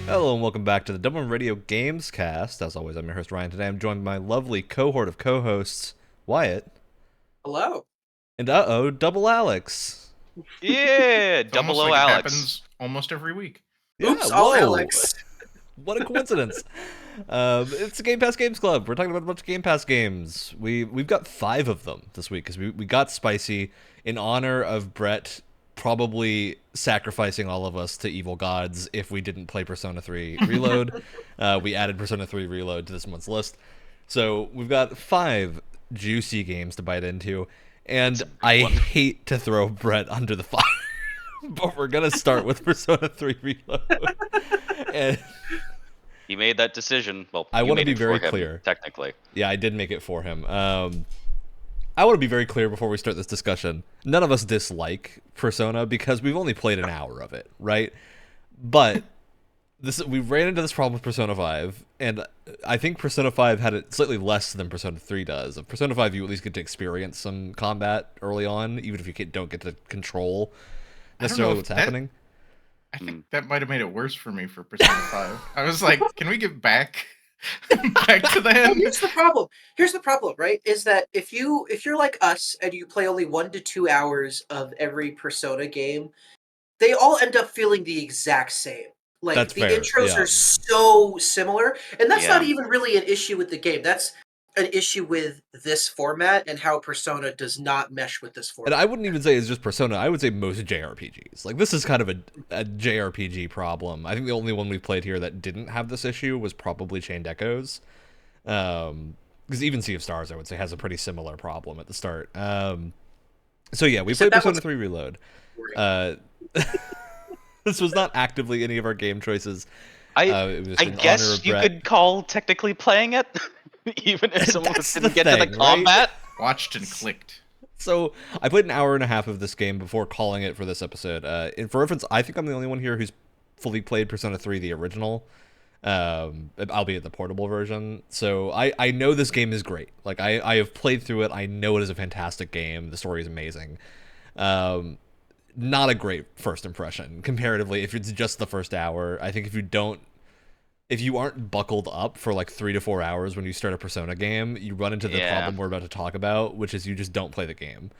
Hello and welcome back to the Dublin Radio Gamescast. As always, I'm your host Ryan. Today I'm joined by my lovely cohort of co-hosts, Wyatt. Hello. And double Alex. Yeah, It's double almost O like it Alex. happens almost every week. Yeah, Oops, all whoa. Alex. What a coincidence. It's the Game Pass Games Club. We're talking about a bunch of Game Pass games. We've got 5 of them this week because we got spicy in honor of Brett probably sacrificing all of us to evil gods if we didn't play Persona 3 Reload. We added Persona 3 Reload to this month's list. So we've got 5 juicy games to bite into, and I hate to throw Brett under the fire, but we're going to start with Persona 3 Reload. And He made that decision. Well, I you want to made be it very for him, clear. Technically. Yeah, I did make it for him. I want to be very clear before we start this discussion. None of us dislike Persona because we've only played an hour of it, right? But we ran into this problem with Persona 5, and I think Persona 5 had it slightly less than Persona 3 does. Of Persona 5, you at least get to experience some combat early on, even if you don't get to control necessarily what's happening. I think that might have made it worse for me for Persona 5. I was like, can we get back to the end? Here's the problem, right? Is that if you're like us and you play only 1 to 2 hours of every Persona game, they all end up feeling the exact same. Like That's the fair, intros yeah. are so similar, and that's not Yeah. even really an issue with the game. That's an issue with this format and how Persona does not mesh with this format. And I wouldn't even say it's just Persona. I would say most JRPGs. Like, this is kind of a JRPG problem. I think the only one we played here that didn't have this issue was probably Chained Echoes. Because even Sea of Stars, I would say, has a pretty similar problem at the start. So yeah, we played Persona 3 Reload. This was not actively any of our game choices. It was I in honor guess of you Brett. could call technically playing it, even if someone That's didn't the get to the thing, right? combat. Watched and clicked. So I played an hour and a half of this game before calling it for this episode. And for reference, I think I'm the only one here who's fully played Persona 3, the original, albeit the portable version. So I know this game is great. Like, I have played through it. I know it is a fantastic game. The story is amazing. Not a great first impression comparatively if it's just the first hour. I think if you aren't buckled up for like 3 to 4 hours when you start a Persona game, you run into the problem we're about to talk about, which is you just don't play the game.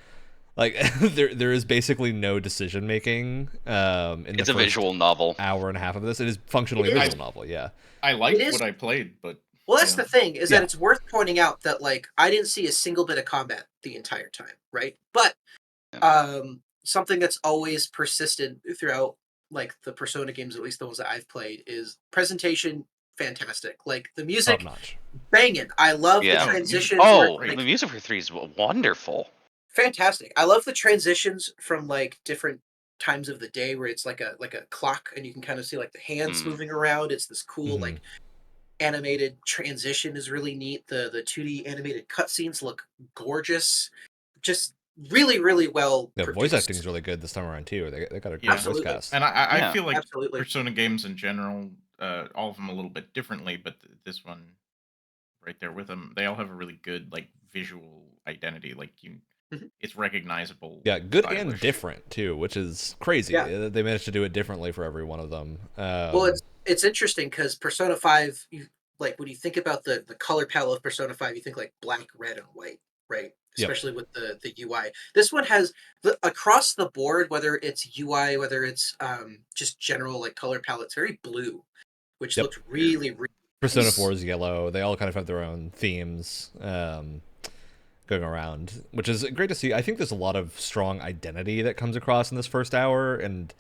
Like, there is basically no decision making. It's a visual novel. Hour and a half of this. It is functionally a visual novel. Yeah. I liked what I played, but well, that's the thing, is that it's worth pointing out that, like, I didn't see a single bit of combat the entire time, right? But something that's always persisted throughout, like, the Persona games, at least the ones that I've played, is presentation fantastic. Like, the music, banging. I love the transitions. The music for 3 is wonderful. Fantastic. I love the transitions from, like, different times of the day where it's like a clock and you can kind of see, like, the hands moving around. It's this cool, like, animated transition is really neat. The 2D animated cutscenes look gorgeous. Just really, really well The produced. voice acting is really good this time around too. They got a great voice cast. And I feel like Absolutely. Persona games in general, all of them a little bit differently, but this one right there with them, they all have a really good, like, visual identity. Like, it's recognizable. Yeah, good stylish. and different too, which is crazy. Yeah. They managed to do it differently for every one of them. Well, it's interesting because Persona 5, like, when you think about the color palette of Persona 5, you think like black, red, and white, right? Especially with the UI. This one has across the board, whether it's UI, whether it's just general, like, color palettes, very blue, which looked really, really Persona nice. 4 is yellow. They all kind of have their own themes going around, which is great to see. I think there's a lot of strong identity that comes across in this first hour, and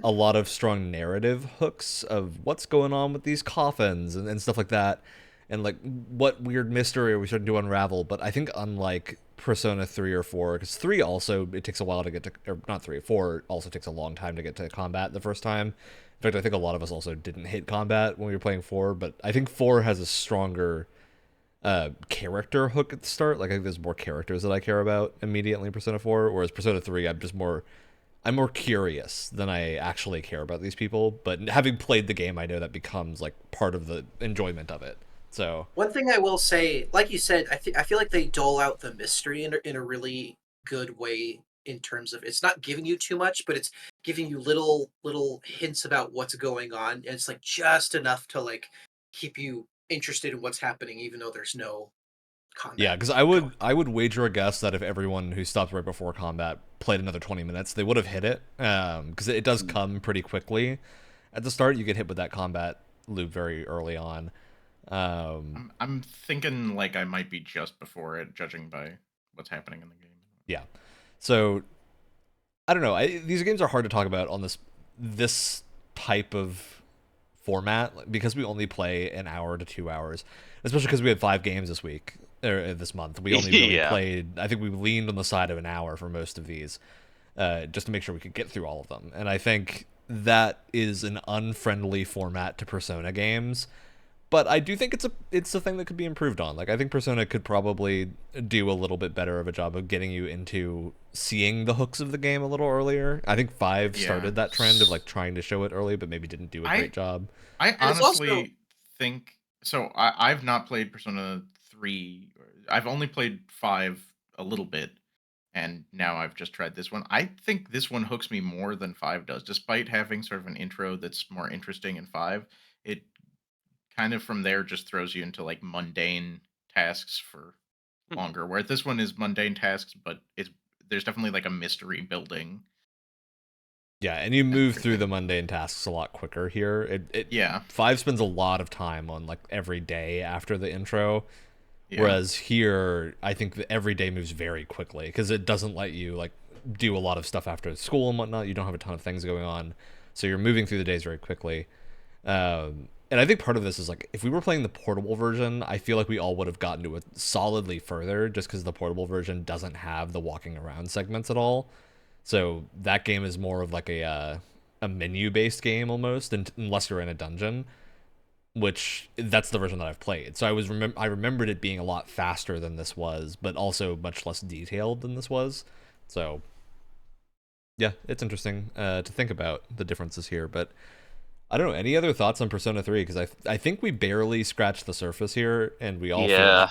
a lot of strong narrative hooks of what's going on with these coffins and stuff like that, and like what weird mystery are we starting to unravel. But I think unlike Persona 3 or 4, because 3 also, it takes a while to get to, or not 3, 4 also takes a long time to get to combat the first time. In fact, I think a lot of us also didn't hit combat when we were playing 4, but I think 4 has a stronger character hook at the start. Like, I think there's more characters that I care about immediately in Persona 4, whereas Persona 3, I'm more curious than I actually care about these people. But having played the game, I know that becomes like part of the enjoyment of it. So one thing I will say, like you said, I feel like they dole out the mystery in a really good way, in terms of it's not giving you too much, but it's giving you little hints about what's going on, and it's like just enough to like keep you interested in what's happening, even though there's no combat. Yeah, because I would wager a guess that if everyone who stopped right before combat played another 20 minutes, they would have hit it. Because it does come pretty quickly. At the start, you get hit with that combat loop very early on. I'm thinking like I might be just before it, judging by what's happening in the game. Yeah. So I don't know. These games are hard to talk about on this type of format because we only play an hour to 2 hours, especially because we had 5 games this week or this month. We only really played. I think we leaned on the side of an hour for most of these, just to make sure we could get through all of them. And I think that is an unfriendly format to Persona games. But I do think it's a thing that could be improved on. Like I think Persona could probably do a little bit better of a job of getting you into seeing the hooks of the game a little earlier. I think 5 started that trend of like trying to show it early, but maybe didn't do a great job. I honestly think so. I've not played Persona 3. I've only played 5 a little bit, and now I've just tried this one. I think this one hooks me more than 5 does, despite having sort of an intro that's more interesting in 5. It kind of from there just throws you into like mundane tasks for longer, where this one is mundane tasks, but there's definitely like a mystery building. Yeah, and you move through the mundane tasks a lot quicker here. 5 spends a lot of time on like every day after the intro, whereas here I think that every day moves very quickly because it doesn't let you like do a lot of stuff after school and whatnot. You don't have a ton of things going on, so you're moving through the days very quickly. And I think part of this is like if we were playing the portable version, I feel like we all would have gotten to it solidly further just because the portable version doesn't have the walking around segments at all. So that game is more of like a menu-based game almost, unless you're in a dungeon, which that's the version that I've played. So I remembered it being a lot faster than this was, but also much less detailed than this was. So yeah, it's interesting to think about the differences here, but I don't know. Any other thoughts on Persona 3? Because I think we barely scratched the surface here, and we all feel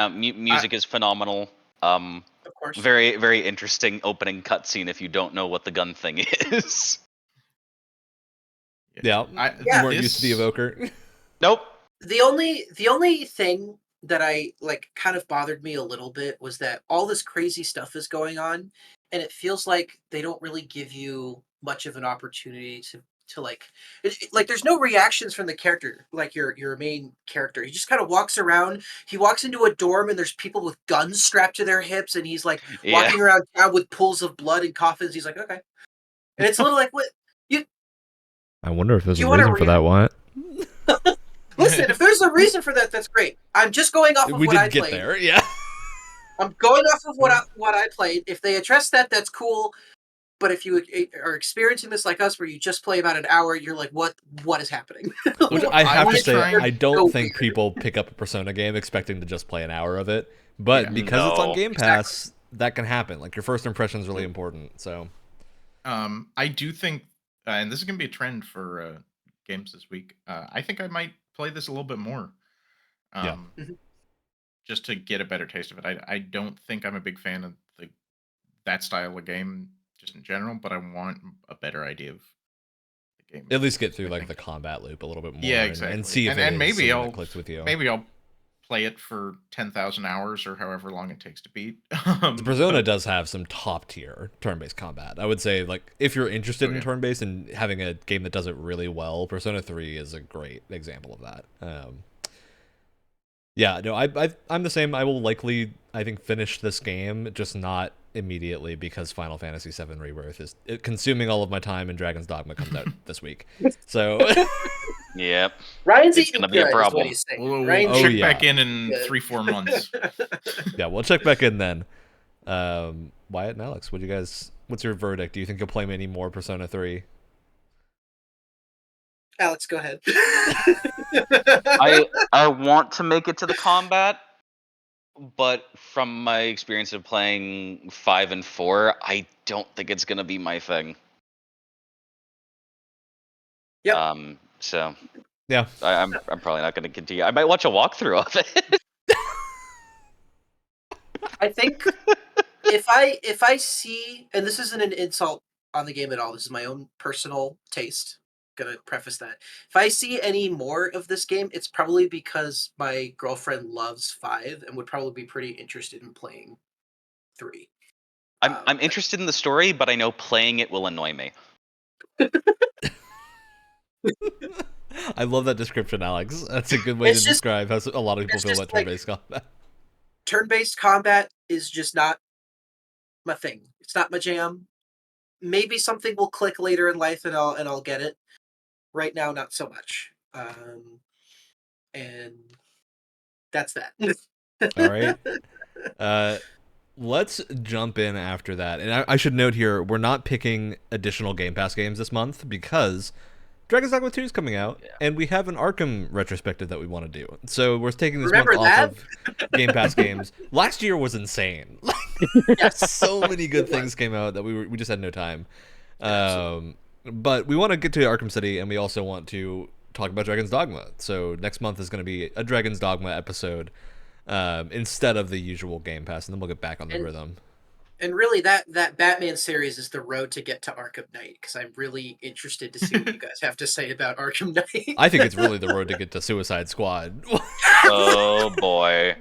music is phenomenal. Of course. Very, very interesting opening cutscene if you don't know what the gun thing is. You weren't used to the evoker. Nope. The only thing that I like kind of bothered me a little bit was that all this crazy stuff is going on, and it feels like they don't really give you much of an opportunity to like there's no reactions from the character, like your main character. He just kind of walks around. He walks into a dorm and there's people with guns strapped to their hips, and he's like walking around town with pools of blood and coffins. He's like, okay, and it's a little like, what you? I wonder if there's a reason for that. What? Listen, if there's a reason for that, that's great. I'm just going off of what I played. We did get there, yeah. I'm going off of what I played. If they address that, that's cool. But if you are experiencing this like us, where you just play about an hour, you're like, what is happening? Which I have to say, I don't think people pick up a Persona game expecting to just play an hour of it. But because it's on Game Pass, that can happen. Like, your first impression is really important. So, I do think, and this is going to be a trend for games this week, I think I might play this a little bit more. Just to get a better taste of it. I don't think I'm a big fan of that style of game just in general, but I want a better idea of the game. At least get through like the combat loop a little bit more. Yeah, exactly. And see if maybe I'll click with you. Maybe I'll play it for 10,000 hours or however long it takes to beat. The Persona does have some top tier turn-based combat. I would say, like, if you're interested in turn-based and having a game that does it really well, Persona 3 is a great example of that. Yeah, no, I'm the same. I will likely, I think, finish this game, just not immediately because Final Fantasy VII Rebirth is consuming all of my time, and Dragon's Dogma comes out this week. So, yep, Ryan's it's gonna be a problem. We'll check back in 3-4 months. Yeah, we'll check back in then. Wyatt and Alex, what's your verdict? Do you think you'll play any more Persona 3? Alex, go ahead. I want to make it to the combat, but from my experience of playing 5 and 4, I don't think it's gonna be my thing. Yeah. So yeah, I'm probably not gonna continue. I might watch a walkthrough of it. I think if I see, and this isn't an insult on the game at all, this is my own personal taste. Gonna preface that. If I see any more of this game, it's probably because my girlfriend loves 5 and would probably be pretty interested in playing 3. I'm interested in the story, but I know playing it will annoy me. I love that description, Alex. That's a good way to describe how a lot of people feel about turn-based combat. Turn-based combat is just not my thing. It's not my jam. Maybe something will click later in life and I'll get it. Right now, not so much. And that's that. All right. Let's jump in after that. And I should note here, we're not picking additional Game Pass games this month because Dragon's Dogma 2 is coming out, and we have an Arkham retrospective that we want to do. So we're taking this month off of Game Pass games. Last year was insane. Yes. So many good things came out that we just had no time. But we want to get to Arkham City, and we also want to talk about Dragon's Dogma. So next month is going to be a Dragon's Dogma episode instead of the usual Game Pass, and then we'll get back on the rhythm. And really, that Batman series is the road to get to Arkham Knight, because I'm really interested to see what you guys have to say about Arkham Knight. I think it's really the road to get to Suicide Squad. Oh boy.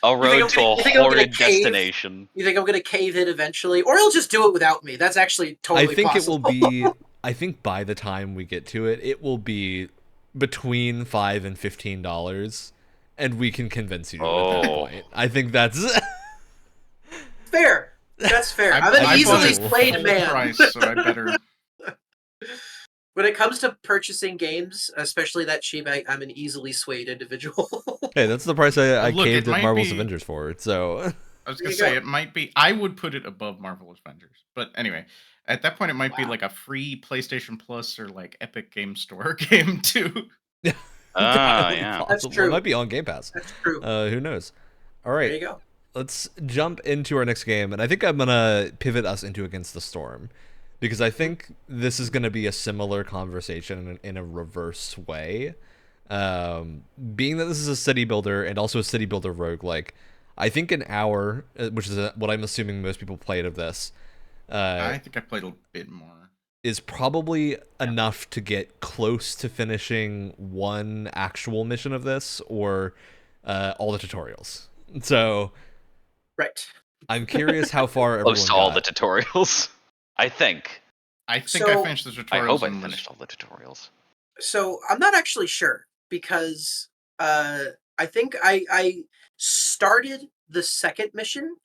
A road to a horrid destination. You think I'm going to cave in eventually? Or he'll just do it without me. That's actually totally possible. I think it will be... I think by the time we get to it, it will be between $5 and $15, and we can convince you at that point. I think that's... Fair. That's fair. I'm an easily swayed man. Price, so I better... When it comes to purchasing games, especially that cheap, I'm an easily swayed individual. Hey, that's the price I caved at Marvel's Avengers for. So I was going to say, it might be... I would put it above Marvel's Avengers. But anyway, at that point, it might be like a free PlayStation Plus or like Epic Game Store game, too. Yeah. That's true. It might be on Game Pass. That's true. Who knows? All right. There you go. Let's jump into our next game. And I think I'm going to pivot us into Against the Storm, because I think this is going to be a similar conversation in a reverse way. Being that this is a city builder and also a city builder roguelike, I think an hour, which is what I'm assuming most people played of this. I think I played a bit more. Is probably enough to get close to finishing one actual mission of this or all the tutorials. So, right. I'm curious how far everyone close to all the tutorials. I think I finished the tutorials. I hope I finished all the tutorials. So I'm not actually sure, because I think I started the second mission,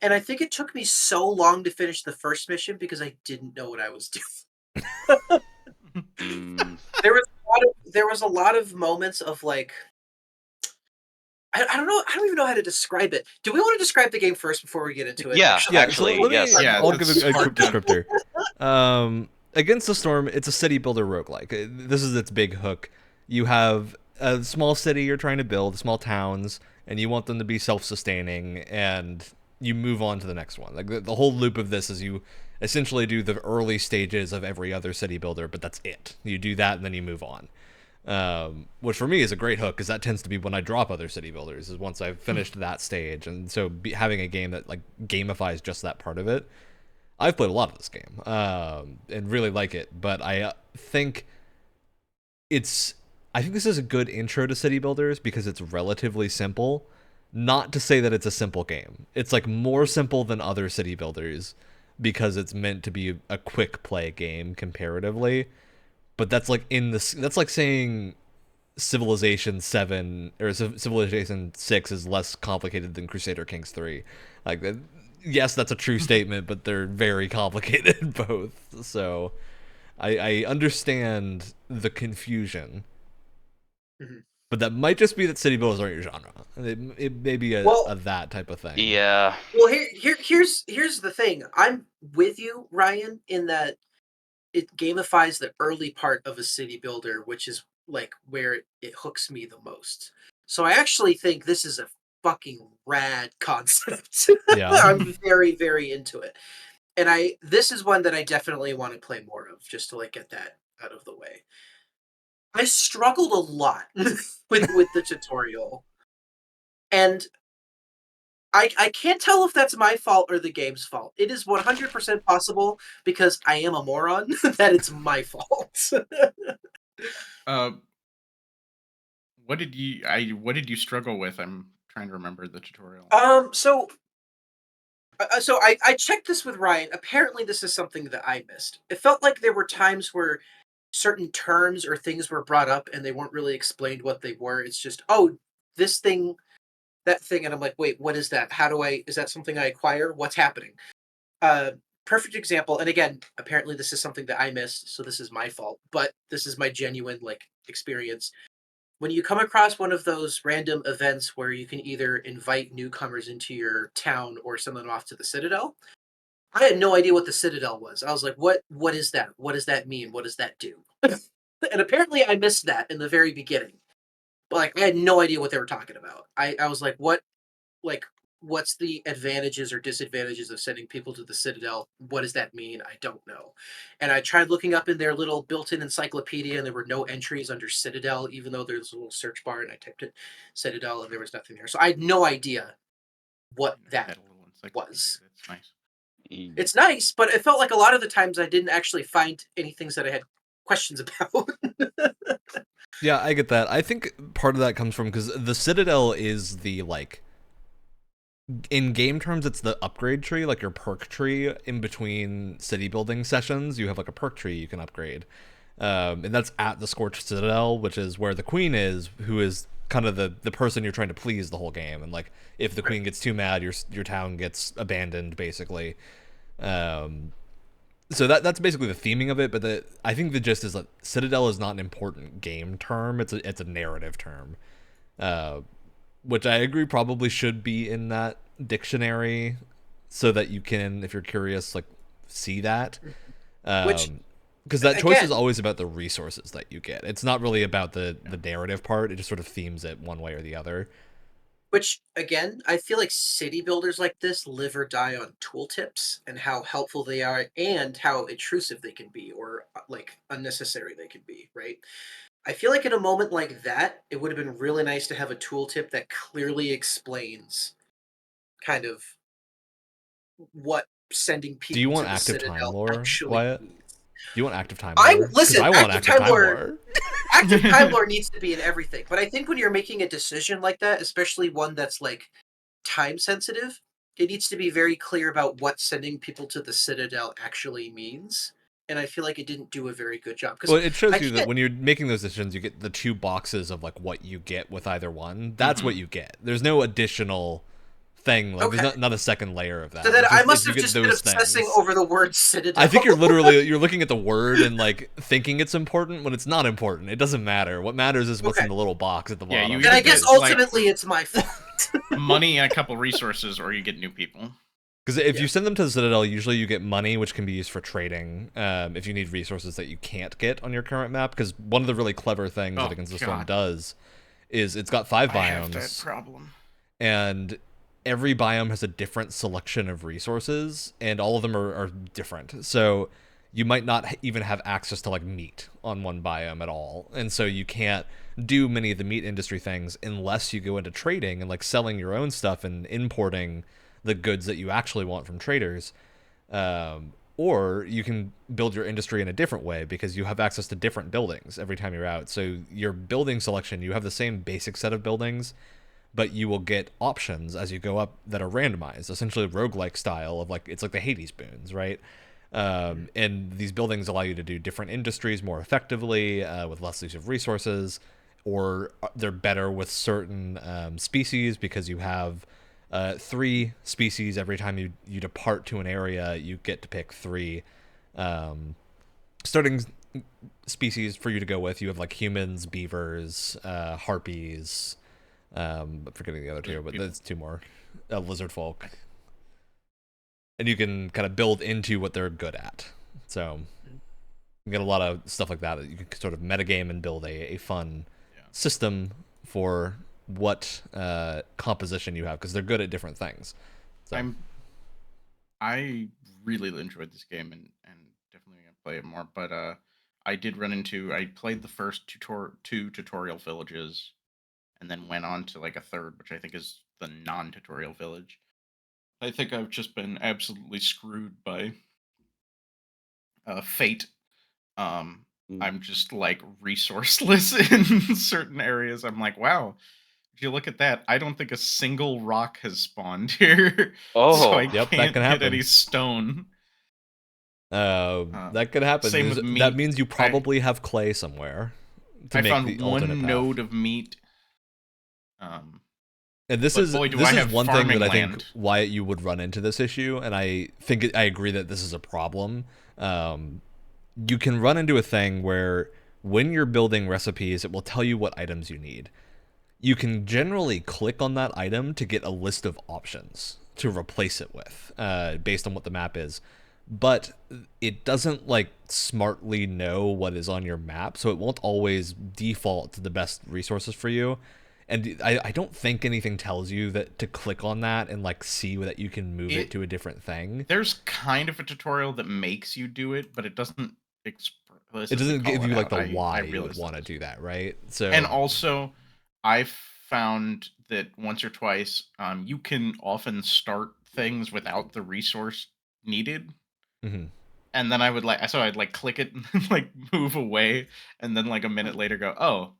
and I think it took me so long to finish the first mission because I didn't know what I was doing. There was a lot of moments of like, I don't know. I don't even know how to describe it. Do we want to describe the game first before we get into it? Yeah, actually, yes. Yeah, I'll give a quick descriptor. Against the Storm, it's a city builder roguelike. This is its big hook. You have a small city you're trying to build, small towns, and you want them to be self-sustaining, and you move on to the next one. Like the whole loop of this is you essentially do the early stages of every other city builder, but that's it. You do that, and then you move on. Which for me is a great hook, because that tends to be when I drop other city builders, is once I've finished that stage. And so having a game that like gamifies just that part of it, I've played a lot of this game and really like it. But I think this is a good intro to city builders because it's relatively simple. Not to say that it's a simple game. It's like more simple than other city builders because it's meant to be a quick play game comparatively. But that's like that's like saying Civilization 7 or Civilization 6 is less complicated than Crusader Kings 3. Like, yes, that's a true statement, but they're very complicated both. So I understand the confusion. Mm-hmm. But that might just be that city builders aren't your genre. It may be a that type of thing. Yeah. Well, here's the thing. I'm with you, Ryan, in that it gamifies the early part of a city builder, which is like where it hooks me the most. So I actually think this is a fucking rad concept. Yeah. I'm very, very into it. And this is one that I definitely want to play more of, just to like get that out of the way. I struggled a lot with the tutorial. And I can't tell if that's my fault or the game's fault. It is 100% possible, because I am a moron, that it's my fault. Uh, what did you struggle with? I'm trying to remember the tutorial. So I checked this with Ryan. Apparently, this is something that I missed. It felt like there were times where certain terms or things were brought up and they weren't really explained what they were. It's just, oh, this thing, that thing, and I'm like, wait, what is that? Is that something I acquire? What's happening? Uh, Perfect example. And again, apparently this is something that I missed, so this is my fault. But this is my genuine experience. When you come across one of those random events where you can either invite newcomers into your town or send them off to the Citadel, I had no idea what the Citadel was. I was like, what is that? What does that mean? What does that do? And apparently I missed that in the very beginning. But I had no idea what they were talking about. I was like what's the advantages or disadvantages of sending people to the Citadel? What does that mean? I don't know. And I tried looking up in their little built-in encyclopedia, and there were no entries under Citadel, even though there's a little search bar, and I typed it Citadel, and there was nothing there. So I had no idea what that Had a little encyclopedia. was. That's nice. It's nice, but it felt like a lot of the times I didn't actually find any things that I had questions about. Yeah, I get that. I think part of that comes from because the Citadel is the in game terms, it's the upgrade tree, like your perk tree in between city building sessions. You have like a perk tree you can upgrade, and that's at the Scorched Citadel, which is where the queen is, who is kind of the person you're trying to please the whole game. And like, if the queen gets too mad, your town gets abandoned, basically. So that's basically the theming of it. But I think the gist is that Citadel is not an important game term. It's a narrative term. Which I agree probably should be in that dictionary, so that you can, if you're curious, see that. Because that choice is always about the resources that you get. It's not really about the narrative part. It just sort of themes it one way or the other. Which, again, I feel like city builders like this live or die on tooltips and how helpful they are and how intrusive they can be, or unnecessary they can be, right? I feel like in a moment like that, it would have been really nice to have a tooltip that clearly explains kind of what sending Do you people to want the active time Citadel lore, actually Wyatt? means. Do you want active time I lore? listen. I want Active time lore. lore. Active time lore needs to be in everything. But I think when you're making a decision like that, especially one that's time sensitive, it needs to be very clear about what sending people to the Citadel actually means. And I feel like it didn't do a very good job. Well, it shows you that when you're making those decisions, you get the two boxes of what you get with either one. That's what you get. There's no additional thing. There's not a second layer of that. So then I must have just been obsessing over the word Citadel. I think you're looking at the word and thinking it's important when it's not important. It doesn't matter. What matters is what's in the little box at the bottom. And I guess ultimately it's my fault. Money and a couple resources, or you get new people. Because if you send them to the Citadel, usually you get money, which can be used for trading if you need resources that you can't get on your current map. Because one of the really clever things that Against the Storm does is it's got 5 biomes. I have that problem. And every biome has a different selection of resources, and all of them are different. So you might not even have access to meat on one biome at all. And so you can't do many of the meat industry things unless you go into trading and selling your own stuff and importing the goods that you actually want from traders. Or you can build your industry in a different way because you have access to different buildings every time you're out. So your building selection, you have the same basic set of buildings, but you will get options as you go up that are randomized, essentially roguelike style of it's like the Hades boons, right? And these buildings allow you to do different industries more effectively with less use of resources, or they're better with certain species because you have 3 species every time you depart to an area. You get to pick 3 starting species for you to go with. You have humans, beavers, harpies. I'm forgetting the other 2, but there's 2 more. Lizard folk. And you can kind of build into what they're good at. So you get a lot of stuff like that you can sort of metagame and build a fun system for what composition you have, because they're good at different things. So. I really enjoyed this game and definitely gonna play it more. But I played the first 2 tutorial villages, and then went on to a third, which I think is the non-tutorial village. I think I've just been absolutely screwed by fate. I'm just like resourceless in certain areas. I'm like, wow, if you look at that, I don't think a single rock has spawned here, so I Oh, Yep, that can't can get any happen. stone. That could happen. Same with That meat. means you probably have clay somewhere to I make the found alternate one path. node of meat. And this But is boy, do this I is have one thing that farming I think land. Wyatt you would run into this issue, and I think I agree that this is a problem. You can run into a thing where when you're building recipes, it will tell you what items you need. You can generally click on that item to get a list of options to replace it with, based on what the map is. But it doesn't like smartly know what is on your map, so it won't always default to the best resources for you. And I don't think anything tells you that to click on that and like see that you can move it to a different thing. There's kind of a tutorial that makes you do it, but it doesn't It doesn't give you like the why I you would realized want to that. do that, right? So And also, I've found that once or twice, you can often start things without the resource needed. Mhm. And then I'd like click it and like move away, and then like a minute later go, oh,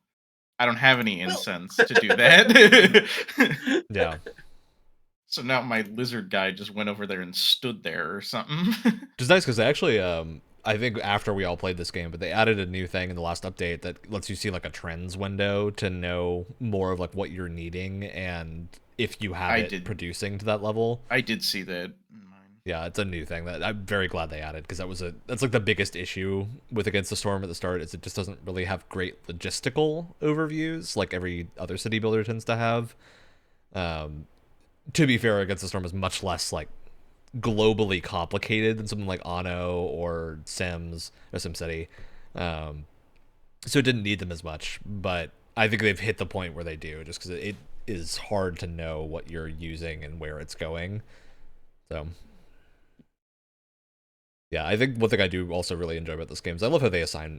I don't have any Well- incense to do that. Yeah. So now my lizard guy just went over there and stood there or something. Which is nice because they actually, I think after we all played this game, but they added a new thing in the last update that lets you see like a trends window to know more of like what you're needing and if you have producing to that level. I did see that in mine. Yeah, it's a new thing that I'm very glad they added because that's like the biggest issue with Against the Storm at the start is it just doesn't really have great logistical overviews like every other city builder tends to have. To be fair, Against the Storm is much less like globally complicated than something like Anno or Sims or SimCity. So it didn't need them as much, but I think they've hit the point where they do just because it is hard to know what you're using and where it's going. So yeah, I think one thing I do also really enjoy about this game is I love how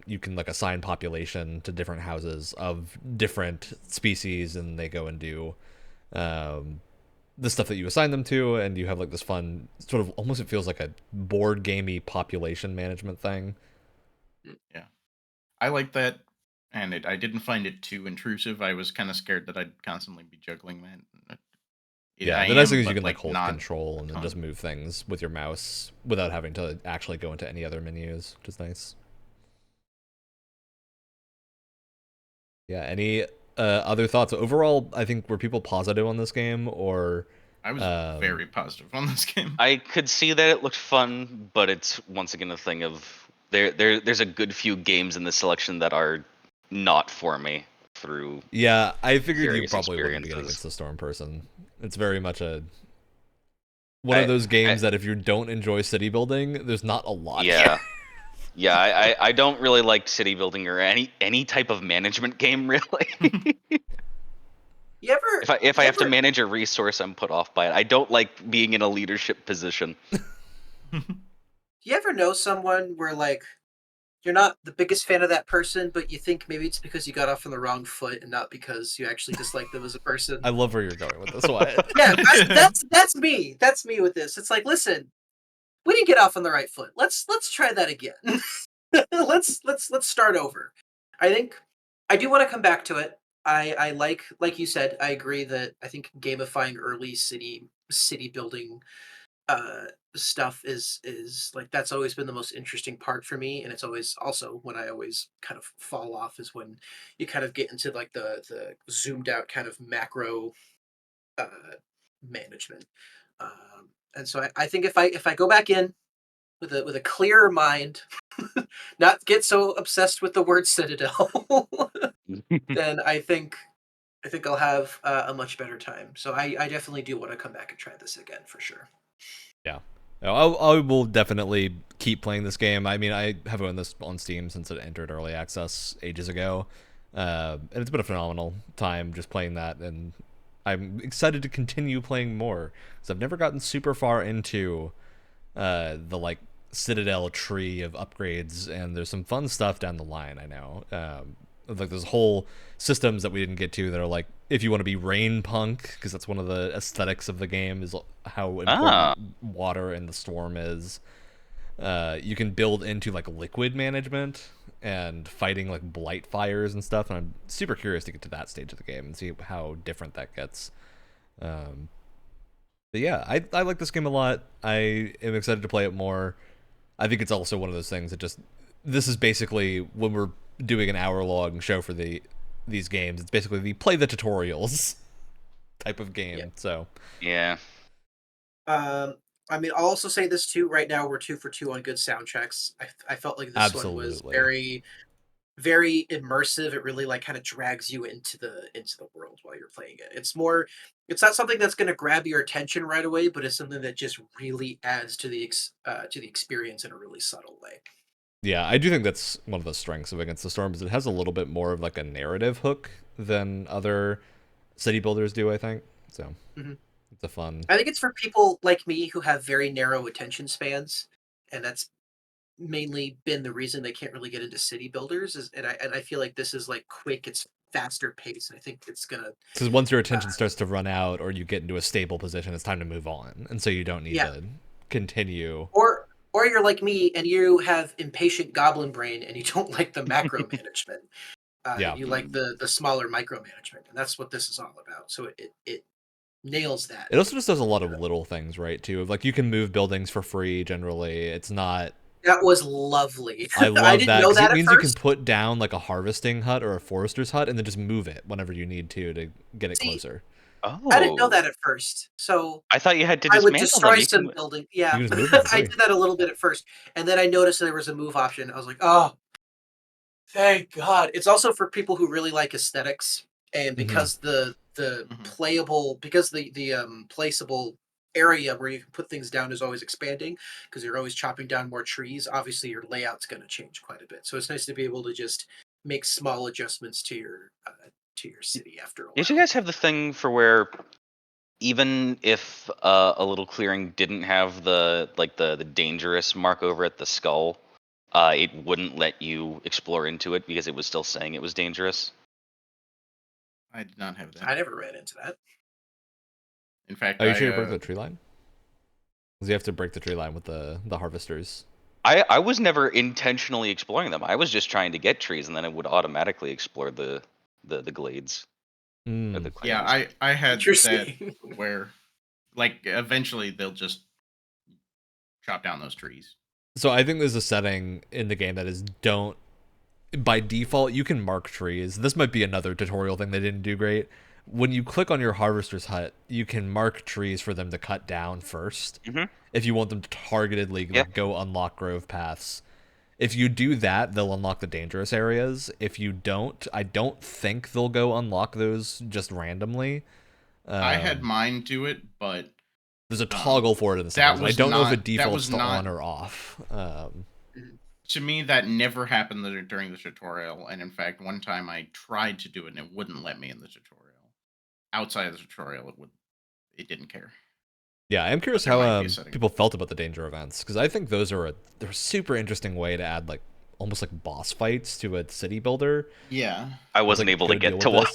you can like assign population to different houses of different species, and they go and do the stuff that you assign them to, and you have like this fun sort of almost it feels like a board gamey population management thing. Yeah, I like that, and I didn't find it too intrusive. I was kind of scared that I'd constantly be juggling that. Yeah, the nice thing is you can like hold control and then just move things with your mouse without having to actually go into any other menus, which is nice. Yeah, any other thoughts? Overall, I think were people positive on this game, or I was very positive on this game. I could see that it looked fun, but it's once again a thing of there's a good few games in this selection that are not for me through. Yeah, I figured you probably wouldn't be experiences. Against the Storm person. It's very much one of those games that if you don't enjoy city building, there's not a lot. Yeah. Yeah, I don't really like city building or any type of management game really. You ever? If I have to manage a resource, I'm put off by it. I don't like being in a leadership position. Do you ever know someone where like you're not the biggest fan of that person, but you think maybe it's because you got off on the wrong foot and not because you actually dislike them as a person? I love where you're going with this one. Yeah, that's me. That's me with this. It's like, listen, we didn't get off on the right foot. Let's try that again. let's start over. I think I do want to come back to it. I like you said, I agree that I think gamifying early city building stuff is like that's always been the most interesting part for me, and it's always also when I always kind of fall off is when you kind of get into like the zoomed out kind of macro uh management. And so I think if I go back in with a clearer mind, not get so obsessed with the word citadel, then I think I'll have a much better time. So I definitely do want to come back and try this again for sure. Yeah. No, I will definitely keep playing this game. I mean, I have owned this on Steam since it entered early access ages ago. And it's been a phenomenal time just playing that, and I'm excited to continue playing more because I've never gotten super far into the Citadel tree of upgrades, and there's some fun stuff down the line. I know. Like there's whole systems that we didn't get to that are like, if you want to be rain punk, because that's one of the aesthetics of the game, is how important water in the storm is. You can build into like liquid management and fighting like blight fires and stuff, and I'm super curious to get to that stage of the game and see how different that gets. But yeah, I like this game a lot. I am excited to play it more. I think it's also one of those things that just, this is basically when we're doing an hour-long show for these games, it's basically the play the tutorials type of game. Yeah. So Yeah. I mean, I'll also say this too. Right now, we're 2 for 2 on good soundtracks. I felt like this one was Absolutely. very, very immersive. It really like kind of drags you into the world while you're playing it. It's not something that's going to grab your attention right away, but it's something that just really adds to the experience in a really subtle way. yeah, I do think that's one of the strengths of Against the Storm, is it has a little bit more of like a narrative hook than other city builders do, I think. So it's a fun. I think it's for people like me who have very narrow attention spans, and that's mainly been the reason they can't really get into city builders. And I feel like this is like quick, it's faster paced, and I think it's gonna. Because once your attention starts to run out or you get into a stable position, it's time to move on, and so you don't need to continue. Or you're like me and you have impatient goblin brain and you don't like the macro management. You like the smaller micromanagement, and that's what this is all about. So it nails that. It also just does a lot of little things, right? Too, like you can move buildings for free. Generally, it's not. That was lovely. I love I didn't that know that it at means first. you can put down like a harvesting hut or a forester's hut and then just move it whenever you need to get it closer. Oh. I didn't know that at first. So I thought you had to I would dismantle destroy them. some building. Yeah, You can just move them for I free. did that a little bit at first, and then I noticed there was a move option. I was like, oh, thank God. It's also for people who really like aesthetics, and because the playable, because the placeable area where you can put things down is always expanding, because you're always chopping down more trees. Obviously, your layout's going to change quite a bit. So it's nice to be able to just make small adjustments to your city after a while. Did you guys have the thing for where even if a little clearing didn't have the dangerous mark over at the skull, it wouldn't let you explore into it because it was still saying it was dangerous? I did not have that. I never ran into that. In fact, Are you sure you broke the tree line? Because you have to break the tree line with the harvesters. I was never intentionally exploring them. I was just trying to get trees, and then it would automatically explore the glades. Or the Yeah, clearings. I had that where, like, eventually they'll just chop down those trees. So I think there's a setting in the game that is don't. By default, you can mark trees. This might be another tutorial thing they didn't do great. When you click on your harvester's hut, you can mark trees for them to cut down first. If you want them to targetedly go unlock grove paths. If you do that, they'll unlock the dangerous areas. If you don't, I don't think they'll go unlock those just randomly. I had mine do it, but there's a toggle for it in the settings. I don't know if it defaults to not on or off. To me, that never happened during the tutorial, and in fact, one time I tried to do it and it wouldn't let me in the tutorial. Outside of the tutorial, it didn't care. Yeah, I'm curious how people felt about the danger events, because I think they're a super interesting way to add like almost like boss fights to a city builder. Yeah, I wasn't able to get to one.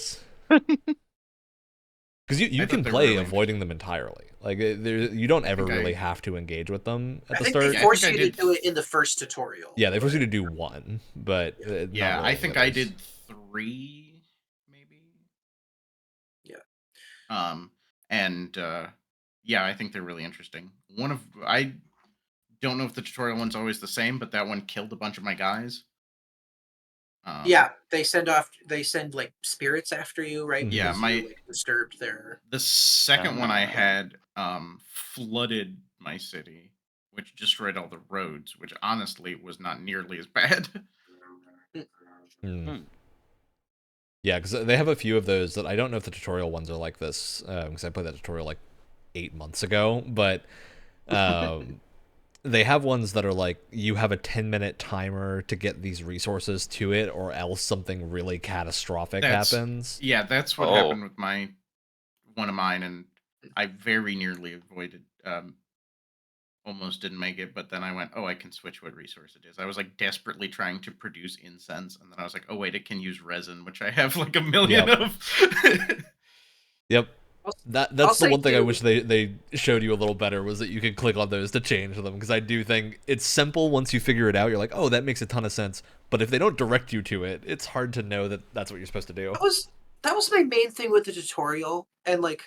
Because you can play avoiding them entirely. Like you don't ever really have to engage with them at the start. They force you to do it in the first tutorial. Yeah, they force you to do one, but yeah, really I think I did 3, maybe. Yeah. And yeah, I think they're really interesting. I don't know if the tutorial one's always the same, but that one killed a bunch of my guys. Yeah, they send like spirits after you, right? Yeah, because you, like, disturbed their. The second one I had flooded my city, which destroyed all the roads, which honestly was not nearly as bad. Yeah, because they have a few of those that I don't know if the tutorial ones are like this, because I played that tutorial like 8 months ago, but they have ones that are like, you have a 10-minute timer to get these resources to it, or else something really catastrophic happens. Yeah, that's what happened with one of mine, and I very nearly avoided almost didn't make it, but then I went, oh, I can switch what resource it is. I was like desperately trying to produce incense, and then I was like, oh wait, it can use resin, which I have like a million Yep. of. Yep. I'll That's the say one thing I too- wish they showed you a little better, was that you could click on those to change them, because I do think it's simple once you figure it out. You're like, oh, that makes a ton of sense. But if they don't direct you to it, it's hard to know that that's what you're supposed to do. that was my main thing with the tutorial, and like,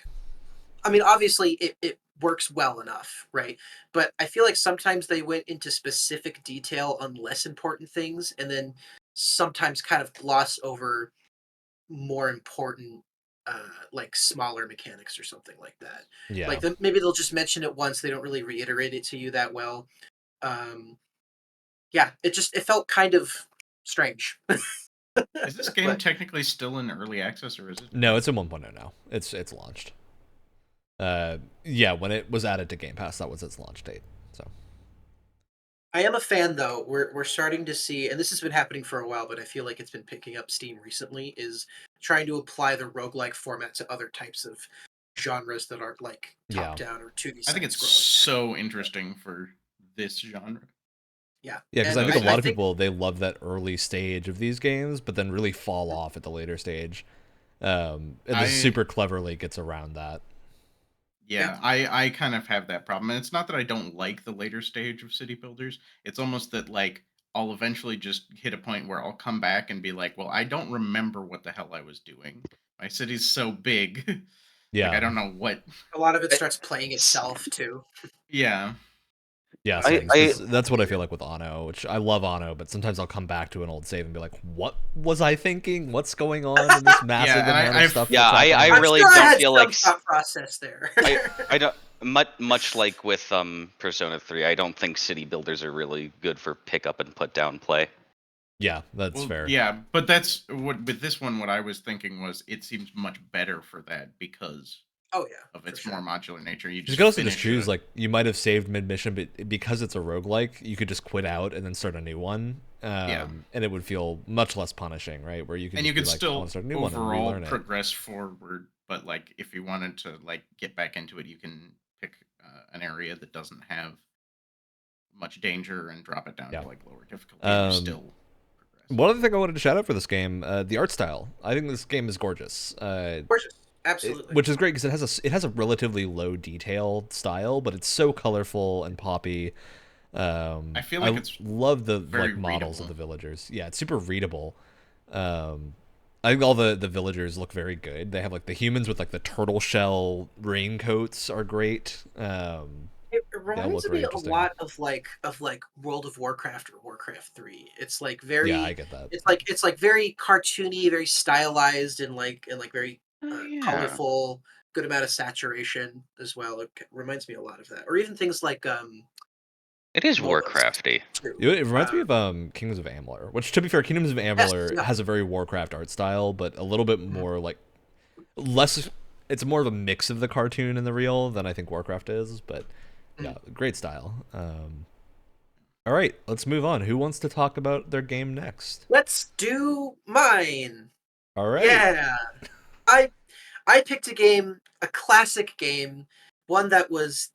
I mean, obviously it works well enough, right? But I feel like sometimes they went into specific detail on less important things, and then sometimes kind of gloss over more important, like smaller mechanics or something like that. Yeah. Like maybe they'll just mention it once; they don't really reiterate it to you that well. Yeah, it felt kind of strange. Is this game But- technically still in early access, or is it? No, it's in 1.0 now. It's launched. Yeah, when it was added to Game Pass, that was its launch date. So I am a fan, though. We're starting to see, and this has been happening for a while, but I feel like it's been picking up steam recently, is trying to apply the roguelike format to other types of genres that aren't like Yeah. top-down or 2D. I think it's side-scrolling. so interesting for this genre. Yeah. yeah, because And I think a lot of think- people, they love that early stage of these games, but then really fall off at the later stage. And this super cleverly gets around that. Yeah, I kind of have that problem. And it's not that I don't like the later stage of city builders. It's almost that like I'll eventually just hit a point where I'll come back and be like, well, I don't remember what the hell I was doing. My city's so big. Yeah. Like I don't know what. a lot of it starts playing itself too. Yeah. Yeah, same. That's what I feel like with Anno, which I love Anno, but sometimes I'll come back to an old save and be like, what was I thinking? What's going on in this massive and amount of stuff? Yeah, that's I happening?" I'm really sure I don't had feel some like thought process there. I don't much like with Persona 3. I don't think city builders are really good for pick up and put down play. Yeah, that's fair. Yeah, but that's what with this one. What I was thinking was it seems much better for that because Oh yeah, of its for more sure. modular nature. You You just could also just finish choose, a- like, you might have saved mid-mission, but because it's a roguelike, you could just quit out and then start a new one. And it would feel much less punishing, right? Where you could and you just be could like, I still want to start a new one and overall relearn it. progress forward. But like if you wanted to like get back into it, you can pick an area that doesn't have much danger and drop it down Yeah. to like lower difficulty. And you still progress. One other thing I wanted to shout out for this game, the art style. I think this game is gorgeous. Gorgeous. Absolutely. Which is great because it has a relatively low detail style, but it's so colorful and poppy. I feel like it's love the very like models readable. of the villagers. Yeah, it's super readable. I think all the villagers look very good. They have like the humans with like the turtle shell raincoats are great. It reminds look me very a interesting. lot of like World of Warcraft or Warcraft 3. It's like very Yeah, I get that. it's like very cartoony, very stylized, and very Yeah. colorful, good amount of saturation as well. It reminds me a lot of that. Or even things like It is MOBAs, Warcrafty. too. It reminds me of Kingdoms of Amalur, which, to be fair, Kingdoms of Amalur yeah. has a very Warcraft art style, but a little bit more like less. It's more of a mix of the cartoon and the real than I think Warcraft is, but yeah, great style. All right, let's move on. Who wants to talk about their game next? Let's do mine. All right. Yeah. I picked a game, a classic game, one that was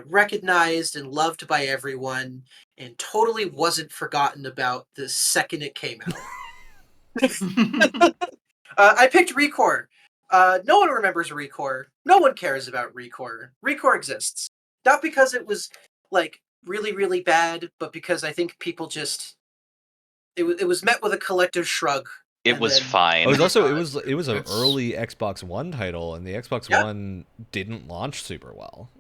recognized and loved by everyone, and totally wasn't forgotten about the second it came out. I picked ReCore. No one remembers ReCore. No one cares about ReCore. ReCore exists not because it was like really really bad, but because I think people just it was met with a collective shrug. It and was then- fine. It was also it was an That's- early Xbox One title, and the Xbox Yeah. One didn't launch super well.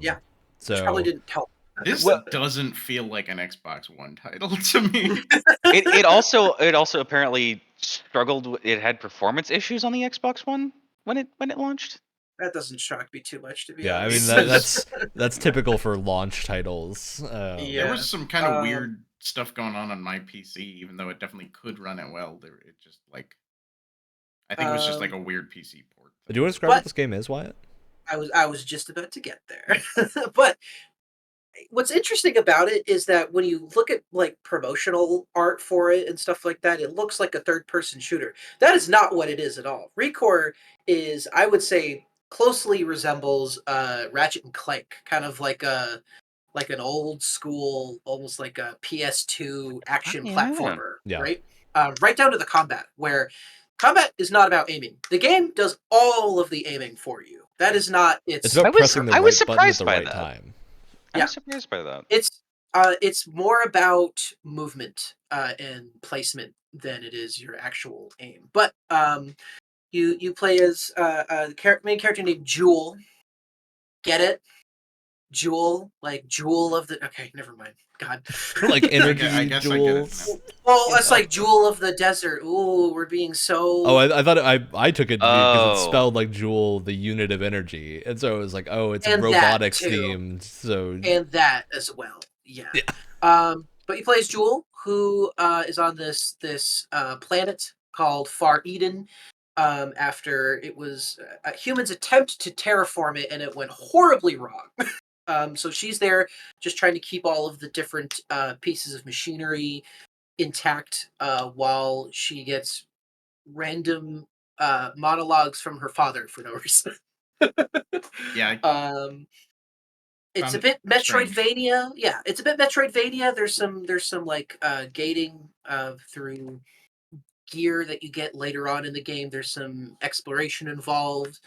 Yeah. So Which probably didn't help. This Well- doesn't feel like an Xbox One title to me. it also apparently struggled. It had performance issues on the Xbox One when it launched. That doesn't shock me too much, to be yeah, I mean honest. that's typical for launch titles. Yeah. There was some kind of Um, weird stuff going on my PC, even though it definitely could run it well. It just like I think it was just like a weird PC port. Do you want to describe But- what this game is, Wyatt? I was just about to get there. But what's interesting about it is that when you look at like promotional art for it and stuff like that, it looks like a third-person shooter. That is not what it is at all. ReCore is, I would say, closely resembles Ratchet and Clank, kind of like a like an old school, almost like a PS2 action yeah. platformer, Yeah. right? Right down to the combat, where combat is not about aiming. The game does all of the aiming for you. That is not It's its. about pressing the I was right button at surprised the by right that. time. I Yeah. was surprised by that. It's more about movement and placement than it is your actual aim. But you play as a main character named Jewel. Get it? Jewel, like Jewel of the. Okay, never mind. God. Like energy I guess I get jewels. it now. Well, it's like Jewel of the Desert. Ooh, we're being so. Oh, I thought I took it because it's Oh. spelled like Joule, the unit of energy, and so it was like, oh, it's And that, robotics too. themed. So And that as well. Yeah. But you play as Jewel, who is on this planet called Far Eden. After it was humans attempt to terraform it, and it went horribly wrong. So she's there just trying to keep all of the different pieces of machinery intact while she gets random monologues from her father for no reason. Yeah, It's a Found bit it strange. Metroidvania. Yeah, it's a bit Metroidvania. There's some like gating through gear that you get later on in the game. There's some exploration involved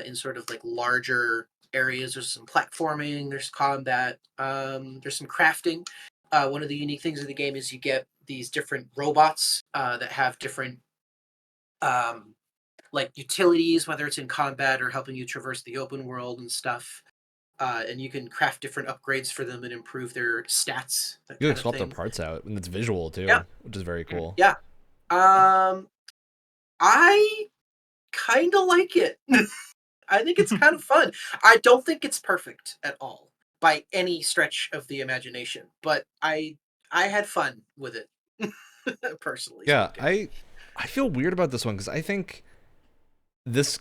in sort of like larger areas. There's some platforming. There's combat. There's some crafting. One of the unique things of the game is you get these different robots that have different like utilities, whether it's in combat or helping you traverse the open world and stuff. And you can craft different upgrades for them and improve their stats. That you kind can of swap their thing. parts out, and it's visual too, Yeah. which is very cool. Yeah. I kind of like it. I think it's kind of fun. I don't think it's perfect at all by any stretch of the imagination, but I had fun with it personally. Yeah, speaking. I feel weird about this one because I think this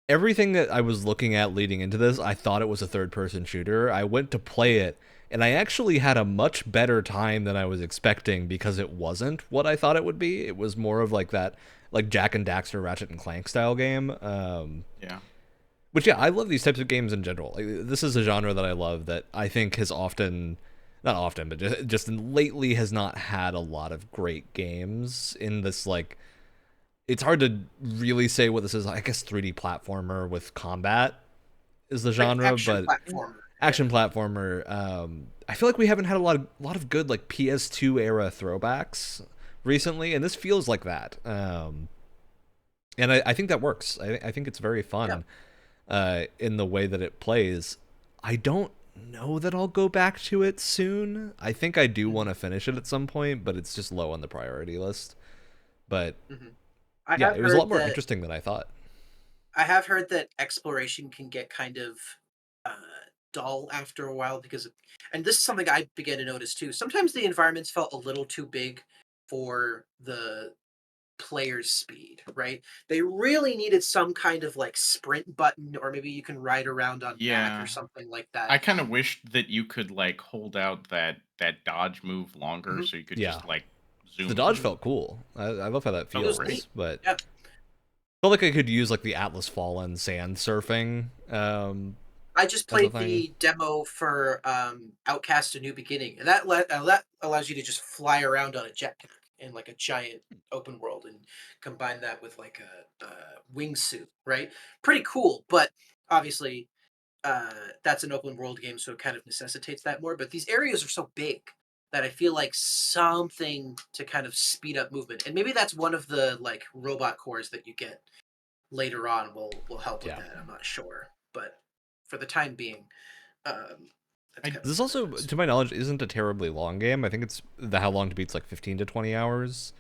everything that I was looking at leading into this, I thought it was a third-person shooter. I went to play it, and I actually had a much better time than I was expecting because it wasn't what I thought it would be. It was more of like that, like Jack and Daxter Ratchet and Clank style game. Yeah. Which, yeah, I love these types of games in general. Like, this is a genre that I love that I think has often, not often, but just lately has not had a lot of great games in this, like, it's hard to really say what this is. I guess 3D platformer with combat is the genre, action but platformer. action platformer. I feel like we haven't had a lot of good like PS2 era throwbacks recently, and this feels like that. And I think that works. I think it's very fun in the way that it plays. I don't know that I'll go back to it soon. I think I do want to finish it at some point, but it's just low on the priority list. But yeah, it was a lot more interesting than I thought. I have heard that exploration can get kind of dull after a while and this is something I began to notice too. Sometimes the environments felt a little too big for the player's speed, right? They really needed some kind of like sprint button, or maybe you can ride around on back or something like that. I kind of wished that you could like hold out that dodge move longer, so you could just like zoom. The dodge felt cool. I love how that feels, but yeah. felt like I could use like the Atlas Fallen sand surfing. I just played the demo for Outcast: A New Beginning, and that allows you to just fly around on a jetpack in like a giant open world, and combine that with like a wingsuit, right? Pretty cool, but obviously that's an open world game, so it kind of necessitates that more. But these areas are so big that I feel like something to kind of speed up movement, and maybe that's one of the like robot cores that you get later on will help with that. I'm not sure, but for the time being, this also, to my knowledge, isn't a terribly long game. I think it's how long to beat's like 15 to 20 hours.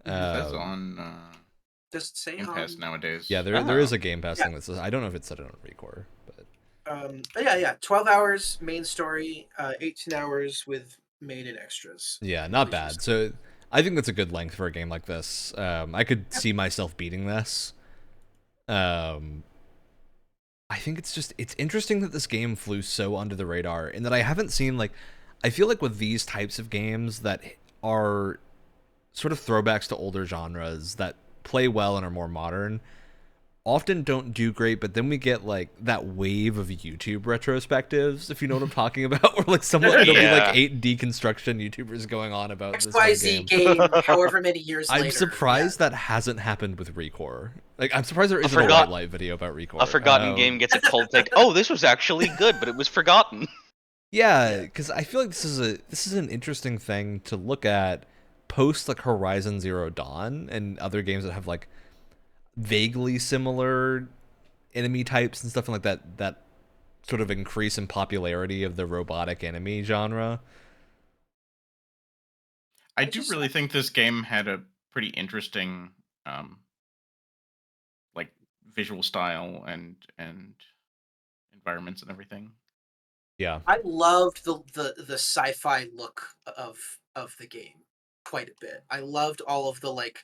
That's on does it say Game Pass nowadays? Yeah, there is a Game Pass thing that says. I don't know if it's set on ReCore, but yeah, 12 hours main story, 18 hours with main and extras. Yeah, not bad. So I think that's a good length for a game like this. I could see myself beating this. I think it's interesting that this game flew so under the radar, and that I haven't seen, like, I feel like with these types of games that are sort of throwbacks to older genres that play well and are more modern, often don't do great, but then we get like that wave of YouTube retrospectives, if you know what I'm talking about, where like there'll be like 8 deconstruction YouTubers going on about this one XYZ game. game, however many years later. I'm surprised that hasn't happened with ReCore. Like, I'm surprised there isn't a forgot- White Light video about ReCore. A forgotten game gets a cult take. Oh, this was actually good, but it was forgotten. Yeah, because I feel like this is an interesting thing to look at post like Horizon Zero Dawn and other games that have like vaguely similar enemy types and stuff like that sort of increase in popularity of the robotic enemy genre. I do really think this game had a pretty interesting like visual style and environments and everything. Yeah. I loved the sci-fi look of the game quite a bit. I loved all of the like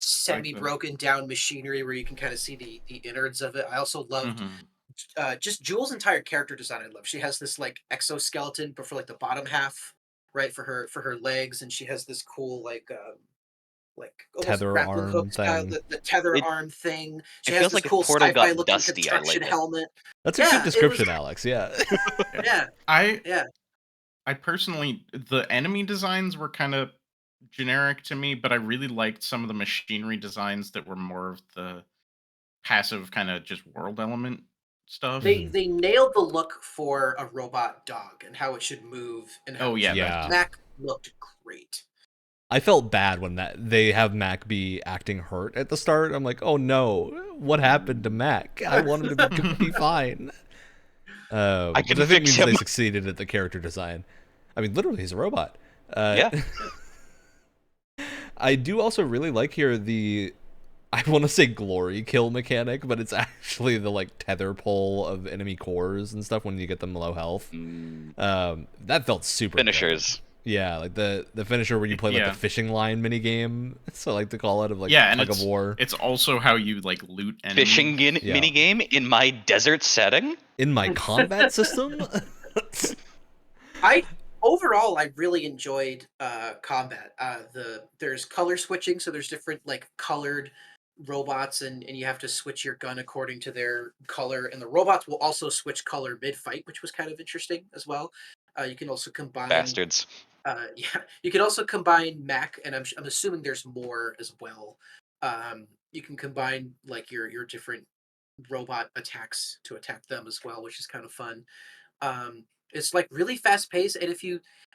semi-broken down machinery where you can kind of see the innards of it. I also loved just Jules' entire character design. I love. She has this like exoskeleton, but for like the bottom half, right, for her legs, and she has this cool like Tether grappling arm hook style, thing. the tether arm thing. She it has feels this like if cool Portal got sci-fi looking dusty, I construction like it. helmet. That's a good description, Alex. Yeah. Yeah. I personally, the enemy designs were kind of generic to me, but I really liked some of the machinery designs that were more of the passive kind of just world element stuff. They nailed the look for a robot dog and how it should move and how Mac looked great. I felt bad when they have Mac be acting hurt at the start. I'm like, oh no, what happened to Mac? I want him to be fine. I can think fix means him. they succeeded at the character design. I mean, literally, he's a robot. Yeah. I do also really like here I want to say glory kill mechanic, but it's actually the like tether pull of enemy cores and stuff when you get them low health. That felt super finishers. Good. Yeah, like the finisher where you play like the fishing line mini game. So I like to call it of like tug of war. It's also how you like loot enemies. Fishing mini game in my desert setting. In my combat system. Overall, I really enjoyed combat. There's color switching, so there's different like colored robots, and you have to switch your gun according to their color. And the robots will also switch color mid-fight, which was kind of interesting as well. You can also combine bastards. You can also combine Mac, and I'm assuming there's more as well. You can combine like your different robot attacks to attack them as well, which is kind of fun. It's like really fast paced, and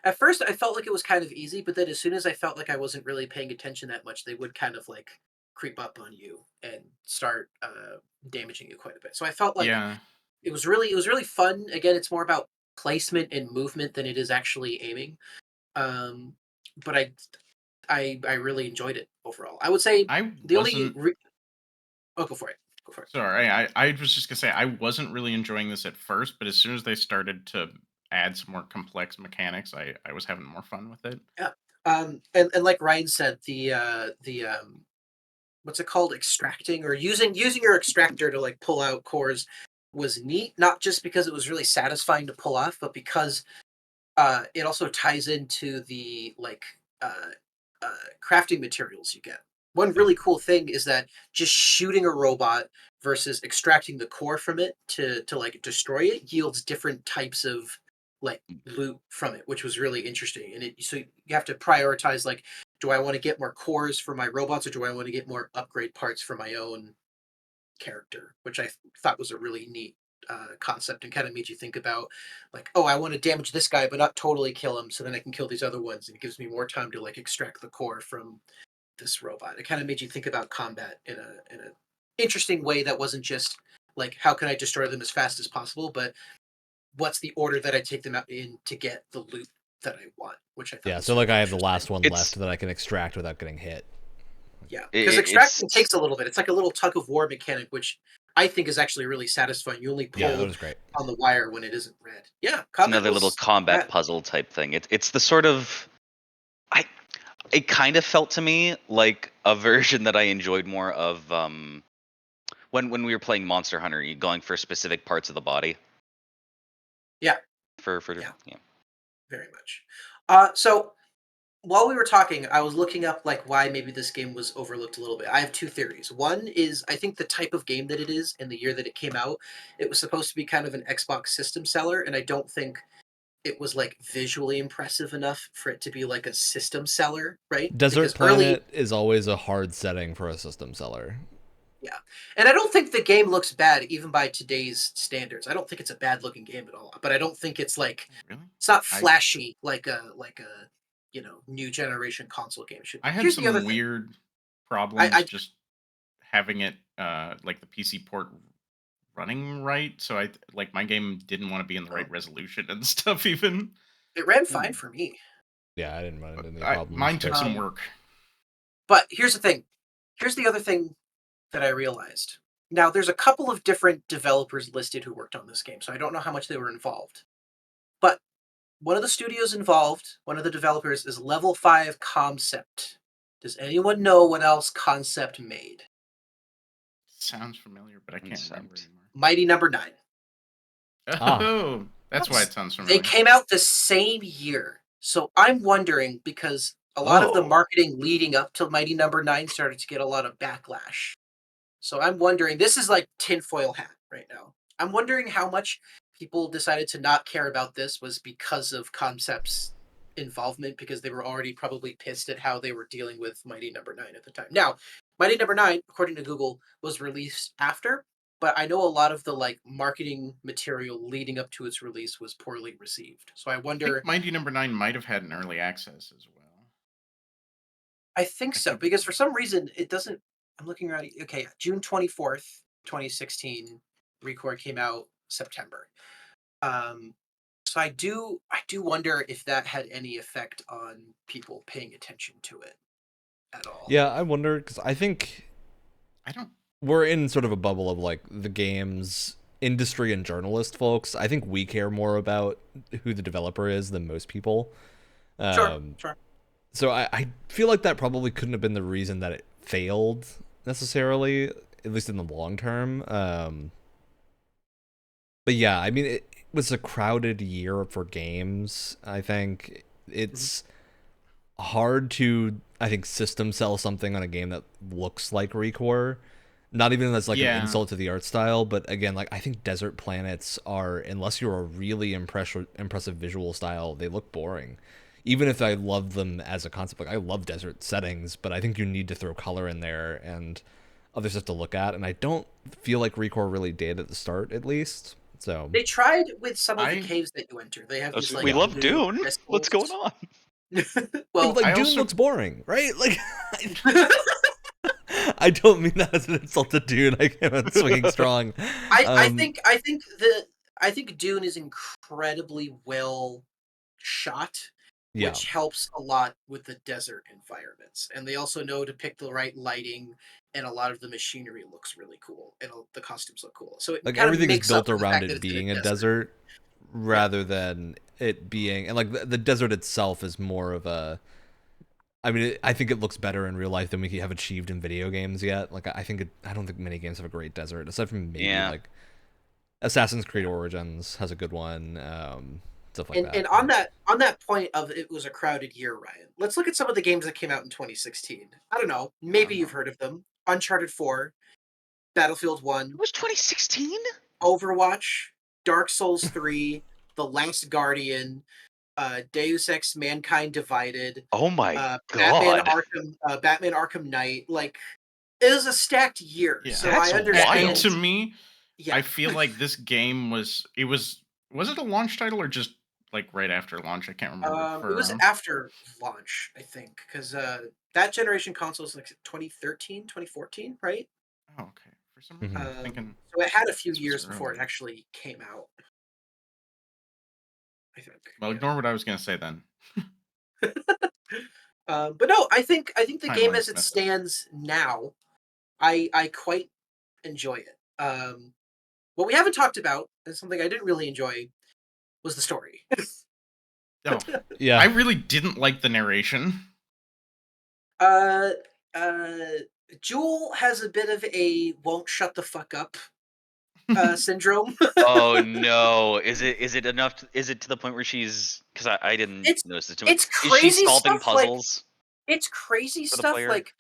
at first I felt like it was kind of easy, but then as soon as I felt like I wasn't really paying attention that much, they would kind of like creep up on you and start damaging you quite a bit. So I felt like it was really fun. Again, it's more about placement and movement than it is actually aiming. But I really enjoyed it overall. I would say go for it. Sorry, I was just gonna say I wasn't really enjoying this at first, but as soon as they started to add some more complex mechanics, I was having more fun with it. Yeah. And like Ryan said, the what's it called? Extracting or using your extractor to like pull out cores was neat, not just because it was really satisfying to pull off, but because it also ties into the like crafting materials you get. One really cool thing is that just shooting a robot versus extracting the core from it to like destroy it yields different types of like loot from it, which was really interesting. And so you have to prioritize like, do I want to get more cores for my robots or do I want to get more upgrade parts for my own character, which I thought was a really neat concept and kind of made you think about like, oh, I want to damage this guy but not totally kill him so then I can kill these other ones, and it gives me more time to like extract the core from this robot. It kind of made you think about combat in a interesting way that wasn't just like, how can I destroy them as fast as possible, but what's the order that I take them out in to get the loot that I want, which I thought so like I have the last one left that I can extract without getting hit. Yeah, because extracting takes a little bit. It's like a little tug of war mechanic, which I think is actually really satisfying. You only pull on the wire when it isn't red. Yeah, another little combat puzzle type thing. It's the sort of it kind of felt to me like a version that I enjoyed more of when we were playing Monster Hunter, you going for specific parts of the body. Yeah. For very much. So while we were talking, I was looking up like why maybe this game was overlooked a little bit. I have two theories. One is I think the type of game that it is and the year that it came out, it was supposed to be kind of an Xbox system seller, and I don't think it was like visually impressive enough for it to be like a system seller, right? Desert Because early, Planet is always a hard setting for a system seller. yeah, and I don't think the game looks bad even by today's standards. I don't think it's a bad looking game at all, but I don't think it's like Really? it's not I flashy like a new generation console game should I be. had Here's the other some thing. weird I, problems I just having it like the PC port running right, so like my game didn't want to be in the oh, right resolution and stuff even. it ran fine Mm. for me. Yeah, I didn't run into any Mine problems, took but some work. But here's the thing. Here's the other thing that I realized. Now, there's a couple of different developers listed who worked on this game, so I don't know how much they were involved. But one of the studios involved, one of the developers, is Level 5 Concept. Does anyone know what else Concept made? Sounds familiar, but I can't remember Concept. anymore. Mighty Number 9. Oh, that's why it sounds They familiar. came out the same year. So I'm wondering, because a lot of the Oh. marketing leading up to Mighty Number 9 started to get a lot of backlash. So I'm wondering, this is like tinfoil hat right now. I'm wondering how much people decided to not care about this was because of Concept's involvement, because they were already probably pissed at how they were dealing with Mighty Number 9 at the time. Now, Mighty Number 9, according to Google, was released after, but I know a lot of the like marketing material leading up to its release was poorly received. So I I think wonder, Mighty Number 9 might have had an early access as well. I think I so, could be because for wrong. some reason it doesn't. I'm looking around. Okay, June 24th, 2016, ReCore came out September. Um, so I do wonder if that had any effect on people paying attention to it at all. yeah, I wonder because I think I don't. we're in sort of a bubble of like the games industry and journalist folks. I think we care more about who the developer is than most people. Sure, Um, sure. so I feel like that probably couldn't have been the reason that it failed necessarily, at least in the long term. But yeah, I mean, it was a crowded year for games. I think it's hard to, I think, system sell something on a game that looks like ReCore. Not even as like an Yeah. insult to the art style, but again, like I think Desert Planets are, unless you're a really impressive visual style, they look boring. Even if I love them as a concept, like I love desert settings, but I think you need to throw color in there and other stuff to look at, and I don't feel like ReCore really did at the start, at least. So They tried with some of the I caves that you enter. They have these like We Yeah. love blue Dune. What's crystals. going on? Yeah, Well, but like I Dune also- looks boring, right? Like I don't mean that as an insult to Dune. I came out swinging strong. I think Dune is incredibly well shot, Yeah. which helps a lot with the desert environments. And they also know to pick the right lighting, and a lot of the machinery looks really cool, and the costumes look cool. So it Like kind of everything is makes up built for the around fact that it it's in being a desert rather than it being, and like the desert itself is more of a, I mean, I think it looks better in real life than we have achieved in video games yet. Like I don't think many games have a great desert aside from maybe Yeah. like Assassin's Creed Origins has a good one, stuff like that. And on that point of it was a crowded year, Ryan. Let's look at some of the games that came out in 2016. I don't know, maybe you've heard of them. Uncharted 4, Battlefield 1, It was 2016? Overwatch, Dark Souls 3, The Last Guardian, Deus Ex: Mankind Divided, Oh my Batman god. Batman Arkham Knight. Like, it was a stacked year. Yeah. So That's I understand. wild. To me, Yeah, I feel like this game was it a launch title or just like right after launch? I can't remember. it was after launch, I think, because that generation console was like 2013, 2014, right? Oh, okay. For some reason, I was thinking So it had a few this was years before it earlier. actually came out, I think. Well, Yeah. ignore what I was gonna say then. But no, I think the game Timeline's as it messed up. stands now, I quite enjoy it. What we haven't talked about, and something I didn't really enjoy, was the story. Oh, Yeah. I really didn't like the narration. uh, Jewel has a bit of a won't shut the fuck up syndrome. Oh no! Is it enough? Is it to the point where she's? Because I didn't It's notice it too much. it's Is she crazy solving stuff. Like puzzles it's crazy for the stuff. player? Like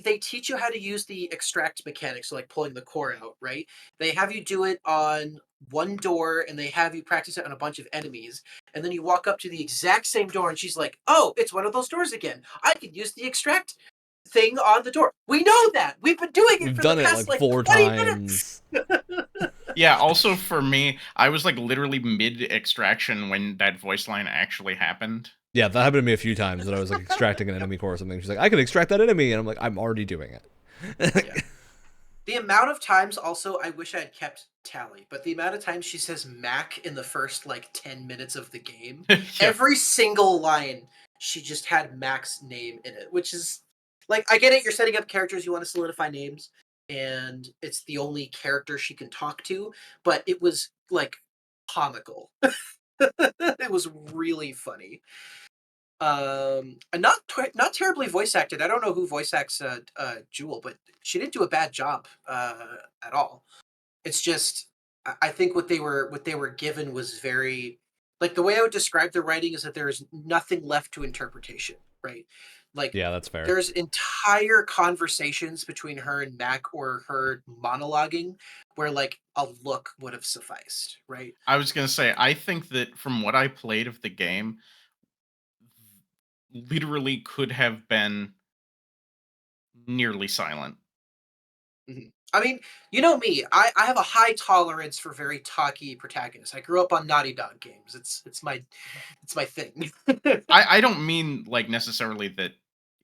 they teach you how to use the extract mechanics, so like pulling the core out. Right? They have you do it on one door, and they have you practice it on a bunch of enemies. And then you walk up to the exact same door, and she's like, "Oh, it's one of those doors again. I can use the extract thing on the door. We know that. We've been doing it We've for done the it past like 4 20 minutes." times. Yeah, also for me, I was like literally mid-extraction when that voice line actually happened. Yeah, that happened to me a few times that I was like extracting an enemy core or something. She's like, I can extract that enemy, and I'm like, I'm already doing it. Yeah. The amount of times also, I wish I had kept tally, but the amount of times she says Mac in the first like 10 minutes of the game, Yeah. every single line, she just had Mac's name in it, which is like, I get it, you're setting up characters, you want to solidify names, and it's the only character she can talk to, but it was like comical. It was really funny. And not terribly voice acted. I don't know who voice acts Jewel, but she didn't do a bad job at all. It's just I think what they were given was very, like, the way I would describe the writing is that there is nothing left to interpretation, right? Like Yeah, that's fair. there's entire conversations between her and Mac or her monologuing where like a look would have sufficed, right? I was gonna say, I think that from what I played of the game, literally could have been nearly silent. Mhm. I mean, you know me. I have a high tolerance for very talky protagonists. I grew up on Naughty Dog games. It's my thing. I don't mean like necessarily that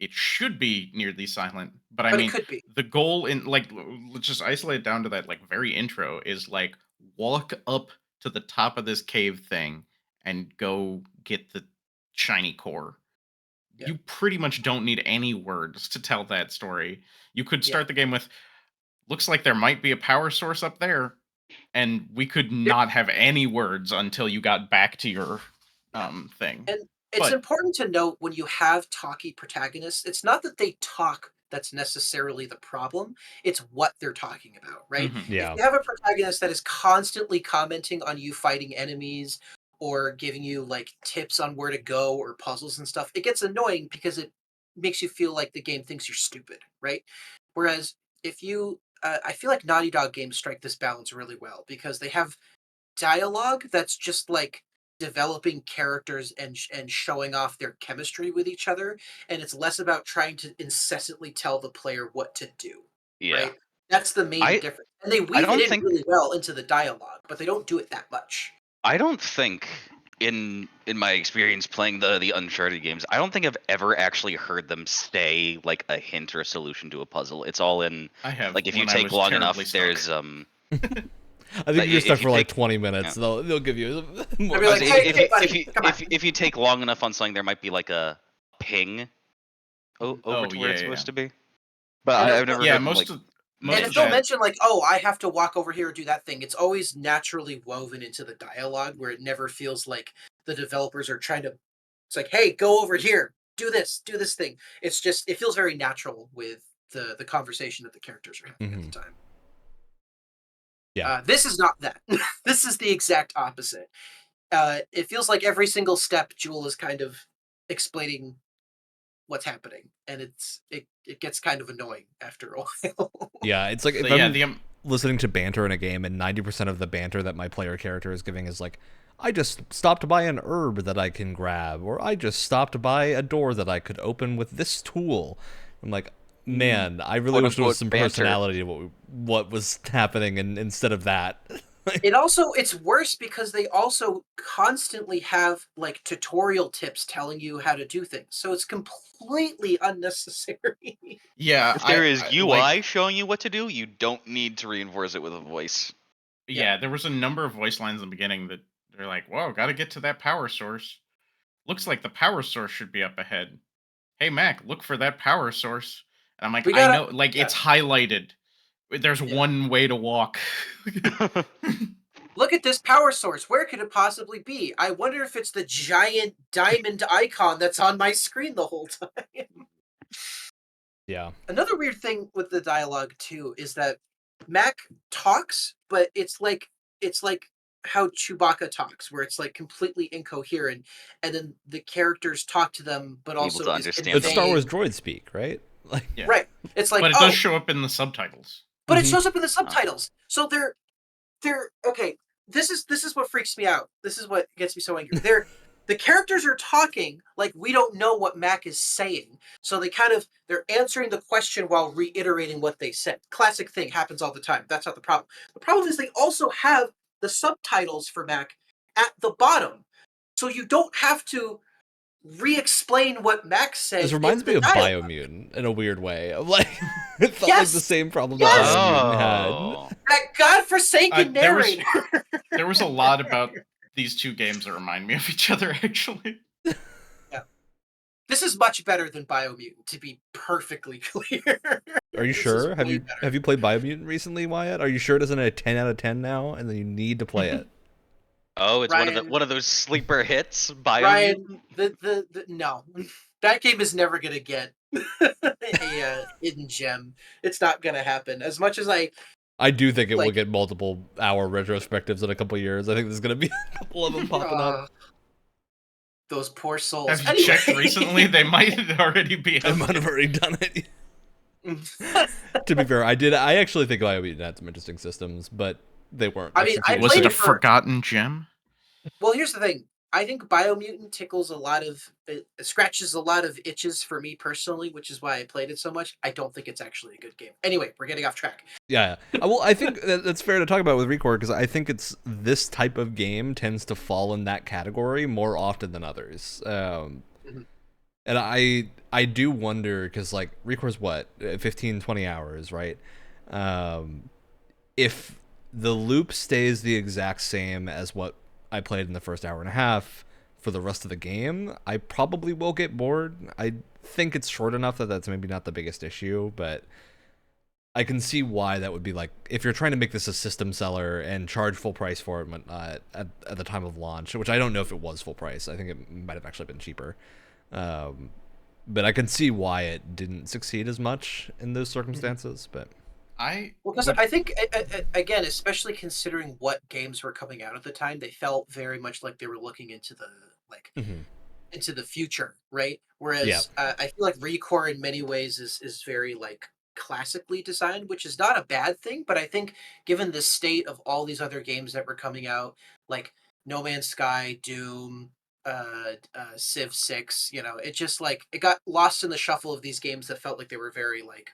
it should be nearly silent, but I But it mean could be. the goal in like let's just isolate it down to that like very intro is like walk up to the top of this cave thing and go get the shiny core. Yeah. You pretty much don't need any words to tell that story. You could Yeah. start the game with looks like there might be a power source up there, and we could There- not have any words until you got back to your thing. And it's But important to note when you have talky protagonists, it's not that they talk that's necessarily the problem. It's what they're talking about, right? mhm. If Yeah. you have a protagonist that is constantly commenting on you fighting enemies or giving you like tips on where to go or puzzles and stuff, it gets annoying because it makes you feel like the game thinks you're stupid, right? Whereas if you I feel like Naughty Dog games strike this balance really well because they have dialogue that's just like developing characters and showing off their chemistry with each other, and it's less about trying to incessantly tell the player what to do, Yeah. right? That's the main I difference, and they I weave it don't in think really well into the dialogue, but they don't do it that much. I don't think in my experience playing the Uncharted games, I don't think I've ever actually heard them say like a hint or a solution to a puzzle. It's all in I have like if you when I take was long enough, terribly stuck. there's I think Like, you're if stuck you for like take- 20 minutes. They'll give you more. I'd be like, if, "Hey, if, hey, you- buddy, if you come on." if you take long enough on something, there might be like a ping over Oh, to where it's yeah, supposed yeah. to be. But And I've never Yeah, heard them most like of And if mention they'll it. mention like, "Oh, I have to walk over here and do that thing," it's always naturally woven into the dialogue where it never feels like the developers are trying to. It's like, "Hey, go over here, do this thing." It's just it feels very natural with the conversation that the characters are having at the time. Yeah. This is not that. This is the exact opposite. It feels like every single step, Jewel is kind of explaining what's happening, and it gets kind of annoying after a while. Yeah, it's like if yeah, I'm listening to banter in a game and 90% of the banter that my player character is giving is like, I just stopped by an herb that I can grab, or I just stopped by a door that I could open with this tool. I'm like, man, I really wish there was Quote-unquote some banter. personality to what was happening instead of that. It's worse because they also constantly have like tutorial tips telling you how to do things. So it's completely unnecessary. yeah, If there is I UI like showing you what to do, you don't need to reinforce it with a voice. yeah, there was a number of voice lines in the beginning that they're like, "Whoa, got to get to that power source. Looks like the power source should be up ahead. Hey Mac, look for that power source." And I'm like, We "I gotta know, like yeah, it's highlighted. There's yeah. one way to walk." Look at this power source. Where could it possibly be? I wonder if it's the giant diamond icon that's on my screen the whole time. Yeah. Another weird thing with the dialogue too is that Mac talks, but it's like how Chewbacca talks, where it's like completely incoherent, and then the characters talk to them, but Able also to is understand It's them. Star Wars conveying droid speak, right? Like, Yeah. right. It's like, But it does show up in the subtitles. but it Mhm. shows up in the subtitles. So they're okay. This is what freaks me out. This is what gets me so angry. The characters are talking like we don't know what Mac is saying. So they're answering the question while reiterating what they said. Classic thing, happens all the time. That's not the problem. The problem is they also have the subtitles for Mac at the bottom. So you don't have to re-explain what Max says. This reminds in me the of dialogue. Biomutant in a weird way. Of like, it felt like Yes! the same problem Yes! that Biomutant had. Oh. That godforsaken There was- narrator. There was a lot about these two games that remind me of each other, actually. This is much better than Biomutant, to be perfectly clear. Are you This sure? is Have way you better. have you played Biomutant recently, Wyatt? Are you sure it isn't a 10 out of 10 now, and then you need to play it? Oh, it's Ryan- one of those sleeper hits. Ryan, the no, that game is never gonna get a hidden gem. It's not gonna happen. As much as I do think it will Like- get multiple hour retrospectives in a couple years. I think there's gonna be a couple of them popping up. Those poor souls. Have you checked recently? They might already be I out. might have already done it. To be fair, I actually think Biomutant had some interesting systems, but they weren't. I mean, I executed Was it played a it for- forgotten gem? Well, here's the thing. I think Biomutant tickles a lot of, it scratches a lot of itches for me personally, which is why I played it so much. I don't think it's actually a good game. Anyway, we're getting off track. Yeah. Well, I think that's fair to talk about with ReCore because I think it's this type of game tends to fall in that category more often than others. And I do wonder because like ReCore's what 15, 20 hours, right? If the loop stays the exact same as what I played in the first hour and a half for the rest of the game, I probably will get bored. I think it's short enough that that's maybe not the biggest issue, but I can see why that would be like if you're trying to make this a system seller and charge full price for it at the time of launch, which I don't know if it was full price. I think it might have actually been cheaper. But I can see why it didn't succeed as much in those circumstances. But Because I think, again, especially considering what games were coming out at the time, they felt very much like they were looking into the into the future, right? Whereas I feel like ReCore in many ways is very like classically designed, which is not a bad thing. But I think given the state of all these other games that were coming out, like No Man's Sky, Doom, Civ 6, it just like it got lost in the shuffle of these games that felt like they were very like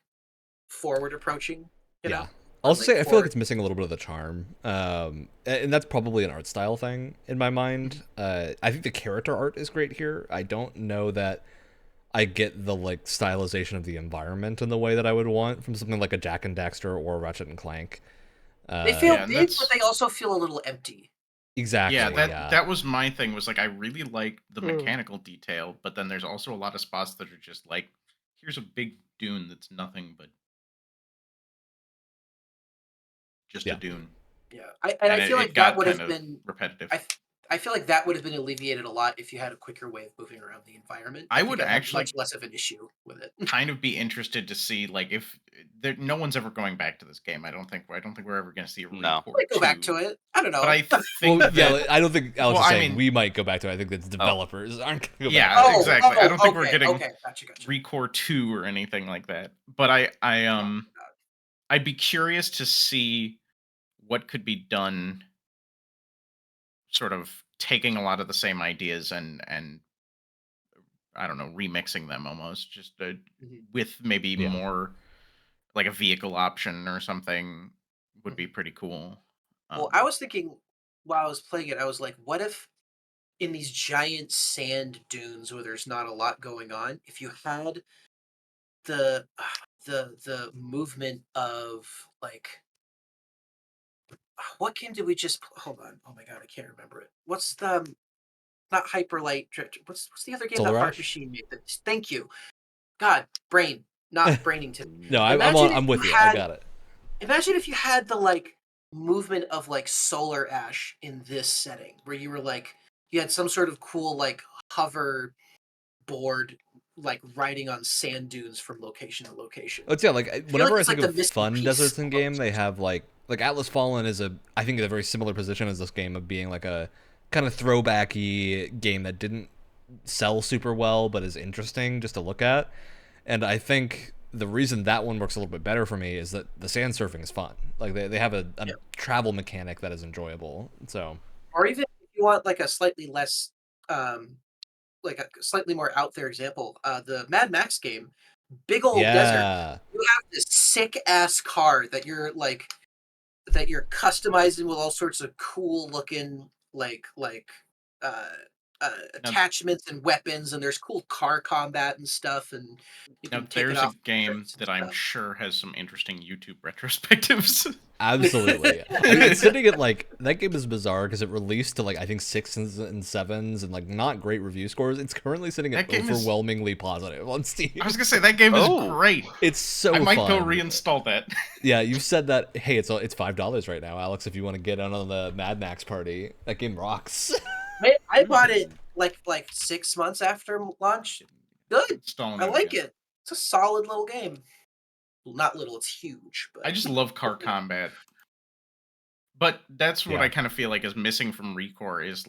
forward approaching. You know? I'll also like, say I feel like it's missing a little bit of the charm, and that's probably an art style thing in my mind. I think the character art is great here. I don't know that I get the like stylization of the environment in the way that I would want from something like a Jack and Daxter or Ratchet and Clank. They feel Yeah, big, but they also feel a little empty. Exactly. Yeah, that was my thing. Was like I really like the mechanical detail, but then there's also a lot of spots that are just like, here's a big dune that's nothing but just a dune. Yeah, I feel like that would have been repetitive. I feel like that would have been alleviated a lot if you had a quicker way of moving around the environment. I think would I'd have actually much less of an issue with it. kind of be interested to see like if no one's ever going back to this game. I don't think we're ever going to see a No. ReCore Might go back 2. to it. I don't know. But I think I don't think Alex is I saying mean- we might go back to it. I think that's developers aren't going to go Yeah, back to it. exactly. I don't think we're getting okay. Gotcha. ReCore 2 or anything like that. But I'd be curious to see what could be done, sort of taking a lot of the same ideas and I don't know, remixing them almost, just with maybe more like a vehicle option or something would be pretty cool. Well, I was thinking while I was playing it, I was like, what if in these giant sand dunes where there's not a lot going on, if you had the movement of like what game did we just hold on? Oh my god, I can't remember it. What's the not Hyperlight Drift? What's the other game Solar that Heart Rush? Machine made? Thank you. God, brain, not Brainington. No, Imagine I'm if with you you. I had- got it. Imagine if you had the like movement of like Solar Ash in this setting, where you were like you had some sort of cool like hover board like riding on sand dunes from location to location. It's like whenever I it's think like of the missing fun piece deserts in of game, they Souls. have like Atlas Fallen is I think a very similar position as this game of being like a kind of throwbacky game that didn't sell super well but is interesting just to look at. And I think the reason that one works a little bit better for me is that the sand surfing is fun. Like they have a travel mechanic that is enjoyable. So, or even if you want like a slightly less like a slightly more out there example, the Mad Max game, big old desert. You have this sick ass car that you're customizing with all sorts of cool looking attachments and weapons, and there's cool car combat and stuff, and you can take it there's a off game that I'm sure has some interesting YouTube retrospectives. Absolutely. I mean, it's sitting at that game is bizarre because it released to I think 6s and 7s and not great review scores. It's currently sitting at overwhelmingly positive on Steam. I was gonna say that game is great. It's so I might fun. go reinstall that. Yeah, you've said that. Hey, it's $5 right now, Alex. If you want to get on the Mad Max party, that game rocks. I bought it like 6 months after launch. Good. I like it. It's a solid little game. Well, not little, it's huge. But I just love car combat. But that's what I kind of feel like is missing from ReCore is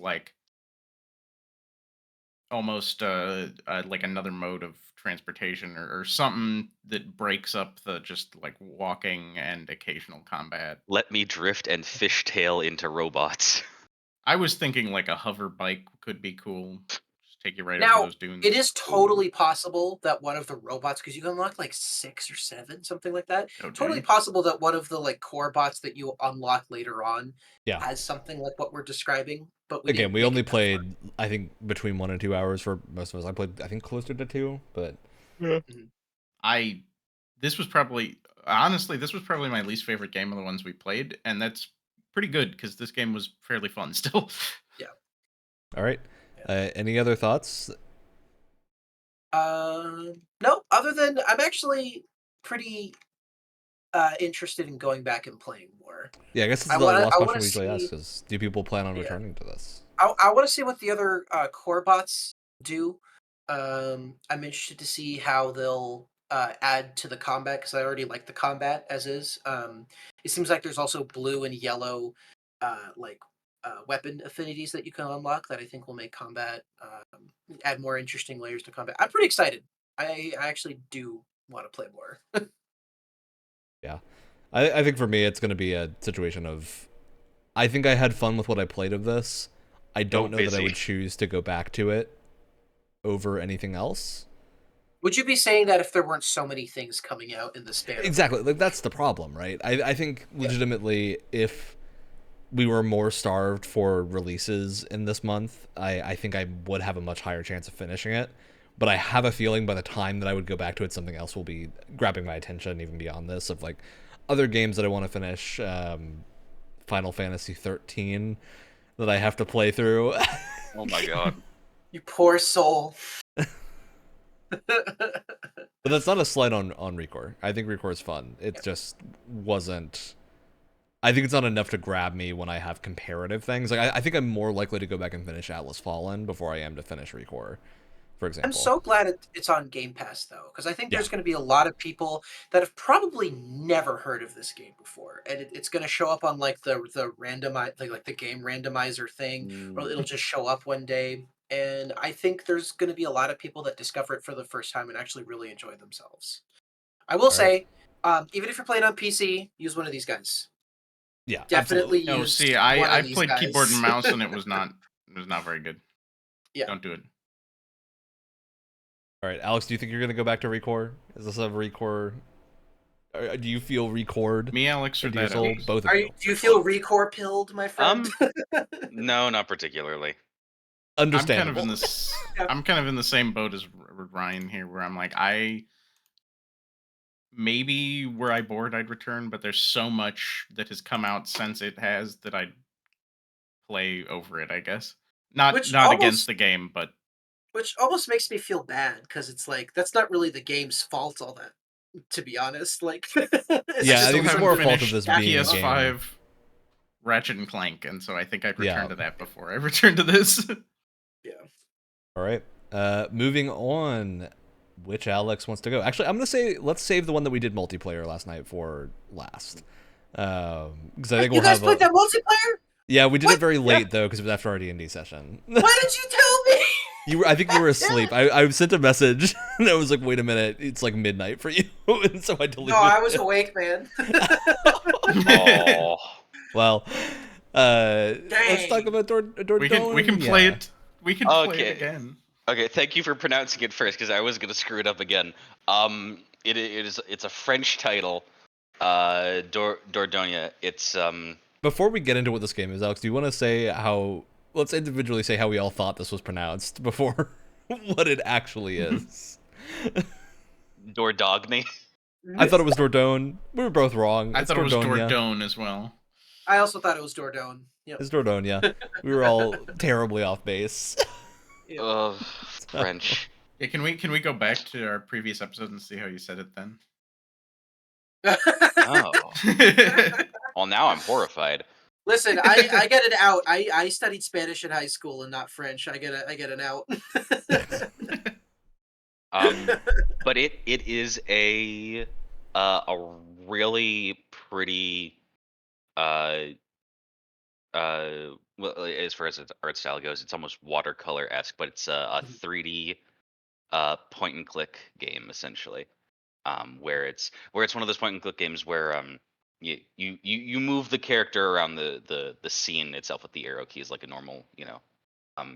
almost like another mode of transportation or something that breaks up the just walking and occasional combat. Let me drift and fishtail into robots. I was thinking a hover bike could be cool. Just take you right over those dunes. It is totally possible that one of the robots, because you can unlock 6 or 7, something like that. Totally possible that one of the core bots that you unlock later on has something like what we're describing. But we only played, I think, between 1 and 2 hours for most of us. I played, I think, closer to 2, but this was probably my least favorite game of the ones we played, and that's pretty good because this game was fairly fun still. Yeah. All right. Any other thoughts? No, other than I'm actually pretty interested in going back and playing more. Yeah, I guess this is the last question we usually ask is, do people plan on returning to this? I want to see what the other core bots do. I'm interested to see how they'll add to the combat, because I already like the combat as is. It seems like there's also blue and yellow weapon affinities that you can unlock that I think will make combat add more interesting layers to combat. I'm pretty excited. I actually do want to play more. Yeah. I think for me it's going to be a situation of, I think I had fun with what I played of this. I don't know that I would choose to go back to it over anything else. Would you be saying that if there weren't so many things coming out in the span? Exactly. That's the problem, right? I think legitimately if we were more starved for releases in this month, I think I would have a much higher chance of finishing it. But I have a feeling by the time that I would go back to it, something else will be grabbing my attention even beyond this, of other games that I want to finish. Final Fantasy 13 that I have to play through. Oh my god. You poor soul. But that's not a slight on ReCore. I think ReCore is fun. It just wasn't... I think it's not enough to grab me when I have comparative things. I think I'm more likely to go back and finish Atlas Fallen before I am to finish ReCore, for example. I'm so glad it's on Game Pass, though, because I think there's going to be a lot of people that have probably never heard of this game before, and it's going to show up on the randomize the game randomizer thing, or it'll just show up one day. And I think there's going to be a lot of people that discover it for the first time and actually really enjoy themselves. I will say, even if you're playing on PC, use one of these guys. Yeah, definitely. No, see, I played keyboard and mouse, and it was not very good. Yeah, don't do it. All right, Alex, do you think you're gonna go back to ReCore? Is this a ReCore? Do you feel ReCored? Me, Alex, or that? Both of you. Do you feel ReCore pilled, my friend? No, not particularly. Understandable. I'm kind of in the same boat as Ryan here, where I'm like, maybe were I bored, I'd return, but there's so much that has come out since it has that I'd play over it, I guess. Not against the game, but which almost makes me feel bad, because it's that's not really the game's fault, all that, to be honest. I think it's more a fault of this being PS5 game. Ratchet and Clank, and so I think I'd return to that before I return to this. Yeah. All right. Moving on. which Alex wants to go. Actually, I'm gonna say let's save the one that we did multiplayer last night for last, because I think You we'll guys have. played that multiplayer? Yeah, we did What? it very late though, because it was after our D&D session. Why did you tell me? I think you were asleep. I sent a message and I was like, wait a minute, it's like midnight for you, and so I deleted. No, I was it. awake, man. Oh. Well, let's talk Dang. about Dordogne. we can play it. We can play it again. Okay, thank you for pronouncing it first, because I was gonna screw it up again. It's a French title. Dordogne. It's Before we get into what this game is, Alex, do you want to say how? Let's individually say how we all thought this was pronounced before what it actually is. Dordogne. I thought it was Dordogne. We were both wrong. I It's thought it was Dordogne. Dordogne as well. I also thought it was Dordogne. Yep. It's Dordogne, yeah. We were all terribly off base. Yep. Ugh, French. Yeah, can we go back to our previous episode and see how you said it then? Oh. Well, now I'm horrified. Listen, I get an out. I studied Spanish in high school and not French. I get an out. But it is a really pretty well, as far as its art style goes, it's almost watercolor-esque, but it's a 3D point and click game essentially. Where it's one of those point and click games where you move the character around the scene itself with the arrow keys like a normal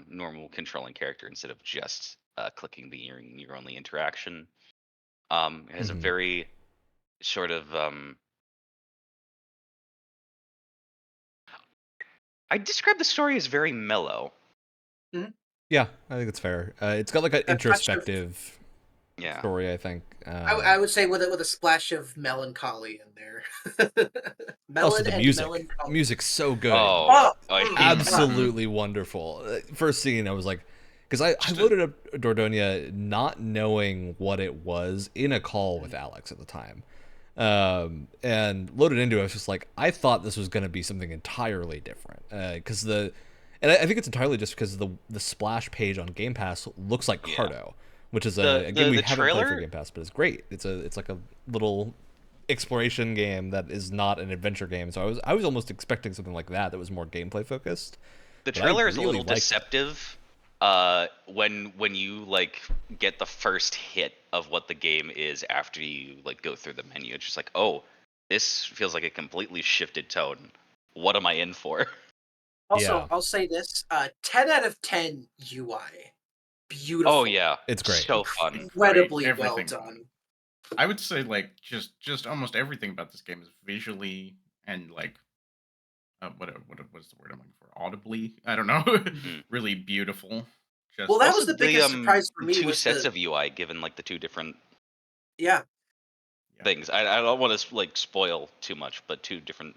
normal controlling character instead of just clicking your only interaction. It has a very sort of I describe the story as very mellow. Yeah, I think it's fair. It's got like an introspective Yeah. story, I think. I would say with a splash of melancholy in there. Also, the music. melancholy. Music's so good. Oh, I hate Absolutely wonderful. First scene, I was like, because I loaded up Dordogne not knowing what it was in a call with Alex at the time. And loaded into it, I was just like, I thought this was going to be something entirely different. Because and I think it's entirely just because the splash page on Game Pass looks like Cardo, which is a game we haven't played for Game Pass, but it's great. It's like a little exploration game that is not an adventure game. So I was almost expecting something like that was more gameplay focused. The trailer is a little deceptive. When you like get the first hit of what the game is after you like go through the menu, it's just like, oh, this feels like a completely shifted tone. What am I in for? Also, Yeah. I'll say this: 10 out of 10 UI, beautiful. Oh yeah, It's great. So fun. Incredibly Great, well everything. done. I would say like just almost everything about this game is visually and like what was the word I'm looking for? Audibly? I don't know. Really beautiful. Just Well, that Also, was the biggest surprise for me. Two was sets the, of UI given like the two different yeah. things. I don't want to like spoil too much, but two different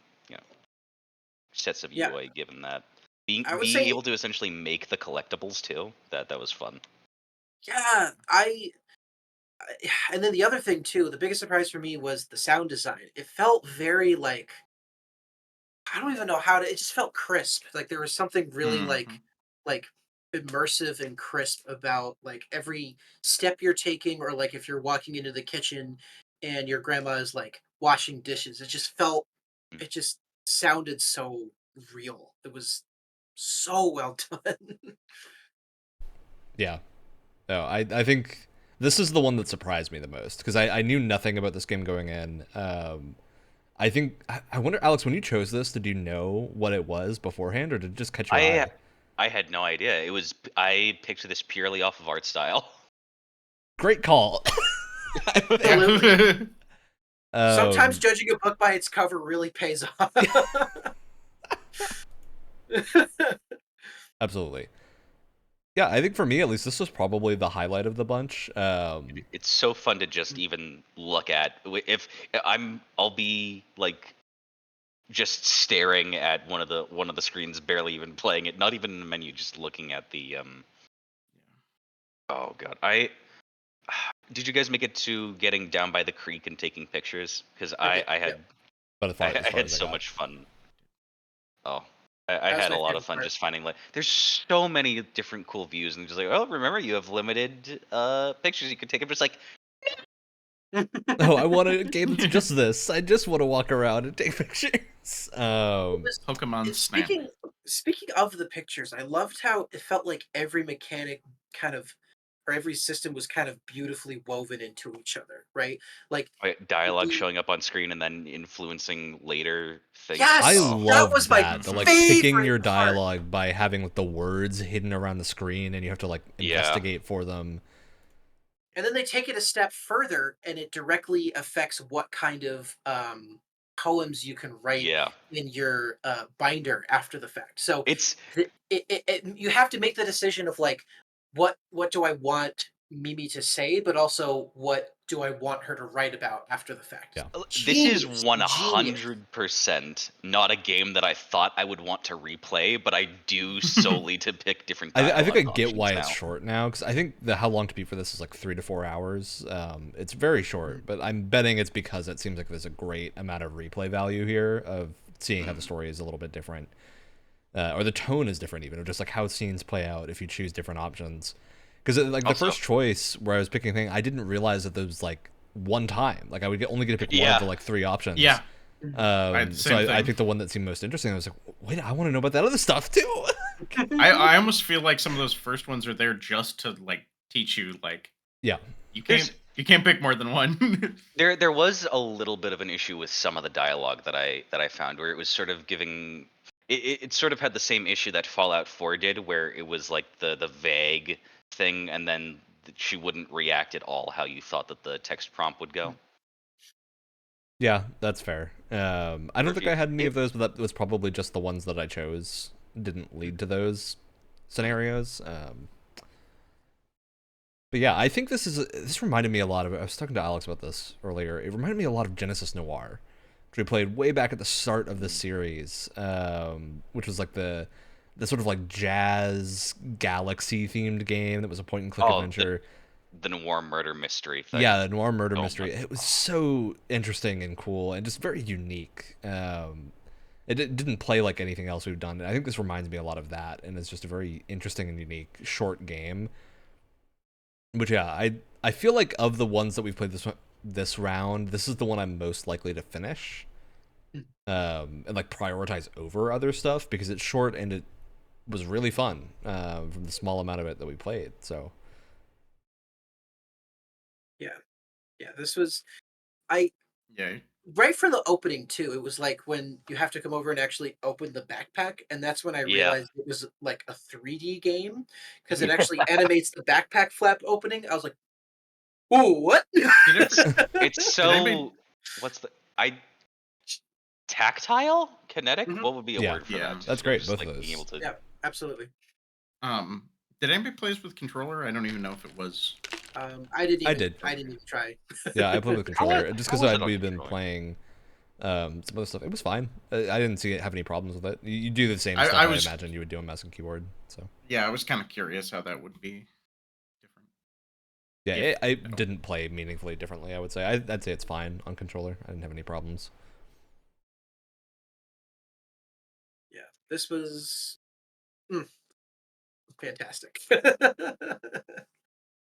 sets of Yeah. UI given that. Being say- able to essentially make the collectibles too. That was fun. Yeah, and then the other thing too, the biggest surprise for me was the sound design. It felt very like, I don't even know how to. It just felt crisp. Like there was something really like immersive and crisp about like every step you're taking, or like if you're walking into the kitchen and your grandma is like washing dishes. It just sounded so real. It was so well done. Yeah. No, I think this is the one that surprised me the most because I knew nothing about this game going in. I think I wonder, Alex, when you chose this, did you know what it was beforehand, or did it just catch your eye? I had no idea. I picked this purely off of art style. Great call. Absolutely. Sometimes judging a book by its cover really pays off. Absolutely. Yeah, I think for me at least, this was probably the highlight of the bunch. It's so fun to just even look at. If I'll be like just staring at one of the screens, barely even playing it, not even in the menu, just looking at the Oh god, did you guys make it to getting down by the creek and taking pictures? Because I had But I had so got. much fun. Oh, I That was had a my lot of favorite fun part. just finding like there's so many different cool views and just like, oh, remember you have limited pictures you can take. I'm just like, Oh, I want a game that's just this. I just want to walk around and take pictures. Pokemon Snap. Speaking of the pictures, I loved how it felt like every mechanic kind of, or every system was kind of beautifully woven into each other, right? Like dialogue the showing up on screen and then influencing later things. I yes, Oh, that loved was my that. The like picking favorite your part. dialogue by having like the words hidden around the screen and you have to like Yeah. investigate for them. And then they take it a step further, and it directly affects what kind of poems you can write Yeah. in your binder after the fact. So It's you have to make the decision of like, what do I want Mimi to say, but also what do I want her to write about after the fact. Yeah. this is Genius. 100% not a game that I thought I would want to replay, but I do solely to pick different dialogue I think I get options why now. it's short now because I think the how long to beat for this is like 3 to 4 hours. It's very short, but I'm betting it's because it seems like there's a great amount of replay value here of seeing how the story is a little bit different, or the tone is different even, or just like how scenes play out if you choose different options. Because like the Also- first choice where I was picking a thing, I didn't realize that there was like one time. Like I would only get to pick one Yeah. of the like 3 options. Yeah. had the So same I thing. picked the one that seemed most interesting. I was like, wait, I want to know about that other stuff too. I almost feel like some of those first ones are there just to like teach you like Yeah. you can't pick more than one. There was a little bit of an issue with some of the dialogue that I found where it was sort of giving it sort of had the same issue that Fallout 4 did, where it was like the vague thing and then she wouldn't react at all how you thought that the text prompt would go. Yeah, that's fair. I don't think I had any It- of those, but that was probably just the ones that I chose didn't lead to those scenarios. But yeah, I think this reminded me a lot of. I was talking to Alex about this earlier. It reminded me a lot of Genesis Noir, which we played way back at the start of the series, which was like the sort of like jazz galaxy themed game that was a point and click Oh, adventure. The noir murder mystery thing. Yeah, the noir murder Oh my mystery. It was so interesting and cool and just very unique. It didn't play like anything else we've done. I think this reminds me a lot of that, and it's just a very interesting and unique short game. Which yeah, I feel like of the ones that we've played this round, this is the one I'm most likely to finish, and like prioritize over other stuff because it's short and it was really fun from the small amount of it that we played. So Yeah, this was I Yeah. right from the opening too. It was like when you have to come over and actually open the backpack, and that's when I Yeah. realized it was like a 3D game because it actually animates the backpack flap opening. I was like, "Whoa, what?" It's so anybody- what's the tactile? Kinetic? Mhm. What would be a Yeah. word for Yeah. that? That's great, Just, both like, of those. being able to Yeah, absolutely. Did anybody play this with controller? I don't even know if it was. I didn't. I Even, did. I didn't even try. Yeah, I played with controller just because was it on we've been controller? playing some other stuff. It was fine. I didn't see it have any problems with it. You do the same I- stuff I I was- imagine you would do on mouse and keyboard. So Yeah, I was kind of curious how that would be different. yeah, If I at all. didn't play meaningfully differently. I would say I'd say it's fine on controller. I didn't have any problems. Yeah, this was fantastic.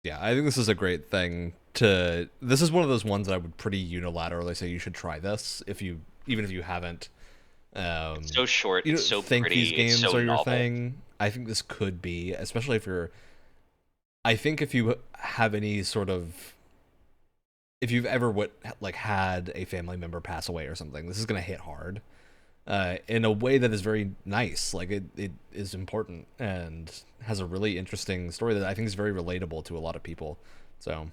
Yeah, I think this is a great thing to. This is one of those ones that I would pretty unilaterally say you should try this even if you haven't. It's so short, You it's don't so think pretty, these games it's so are your novel. thing. I think this could be, especially if you're. I think if you have any sort of. If you've ever had a family member pass away or something, this is gonna hit hard. In a way that is very nice. Like it is important and has a really interesting story that I think is very relatable to a lot of people. So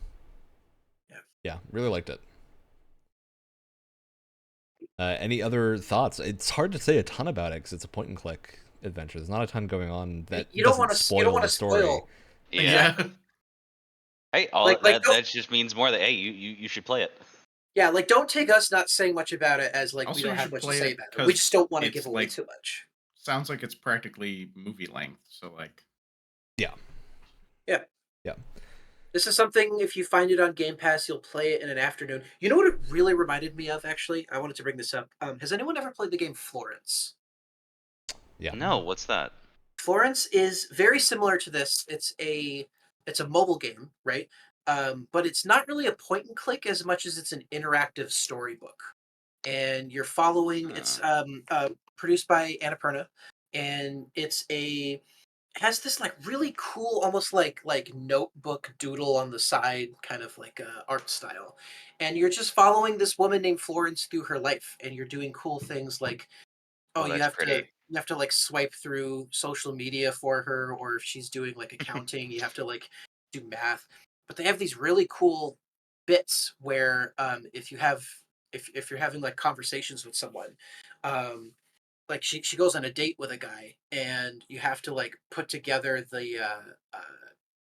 yeah, really liked it. Any other thoughts? It's hard to say a ton about it because it's a point and click adventure. There's not a ton going on that you don't doesn't want to spoil the story. spoil. Yeah. Hey, all Like, that don't- just means more that hey, you should play it. Yeah, like don't take us not saying much about it as like Also, we don't you have should much to play say it about it. 'cause We just don't want to it's, give away like- too much. Sounds like it's practically movie length. So like. Yeah. This is something, if you find it on Game Pass, you'll play it in an afternoon. You know what it really reminded me of, actually? I wanted to bring this up. Has anyone ever played the game Florence? Yeah. No, what's that? Florence is very similar to this. It's a mobile game, right? But it's not really a point and click as much as it's an interactive storybook. And you're following. It's produced by Annapurna, and it has this like really cool, almost like notebook doodle on the side, kind of like art style. And you're just following this woman named Florence through her life, and you're doing cool things like, oh, Oh, that's pretty. you have to like swipe through social media for her, or if she's doing like accounting, you have to like do math. But they have these really cool bits where if you have if you're having like conversations with someone, like she goes on a date with a guy, and you have to like put together the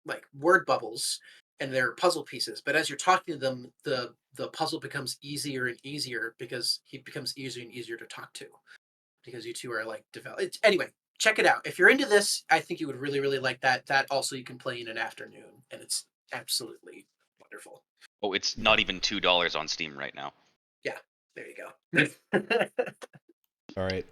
like word bubbles, and they're puzzle pieces. But as you're talking to them, the puzzle becomes easier and easier because he becomes easier and easier to talk to, because you two are like developed. Anyway, check it out. If you're into this, I think you would really, really like that. That also you can play in an afternoon, and it's absolutely wonderful. Oh, it's not even $2 on Steam right now. Yeah, there you go. All right.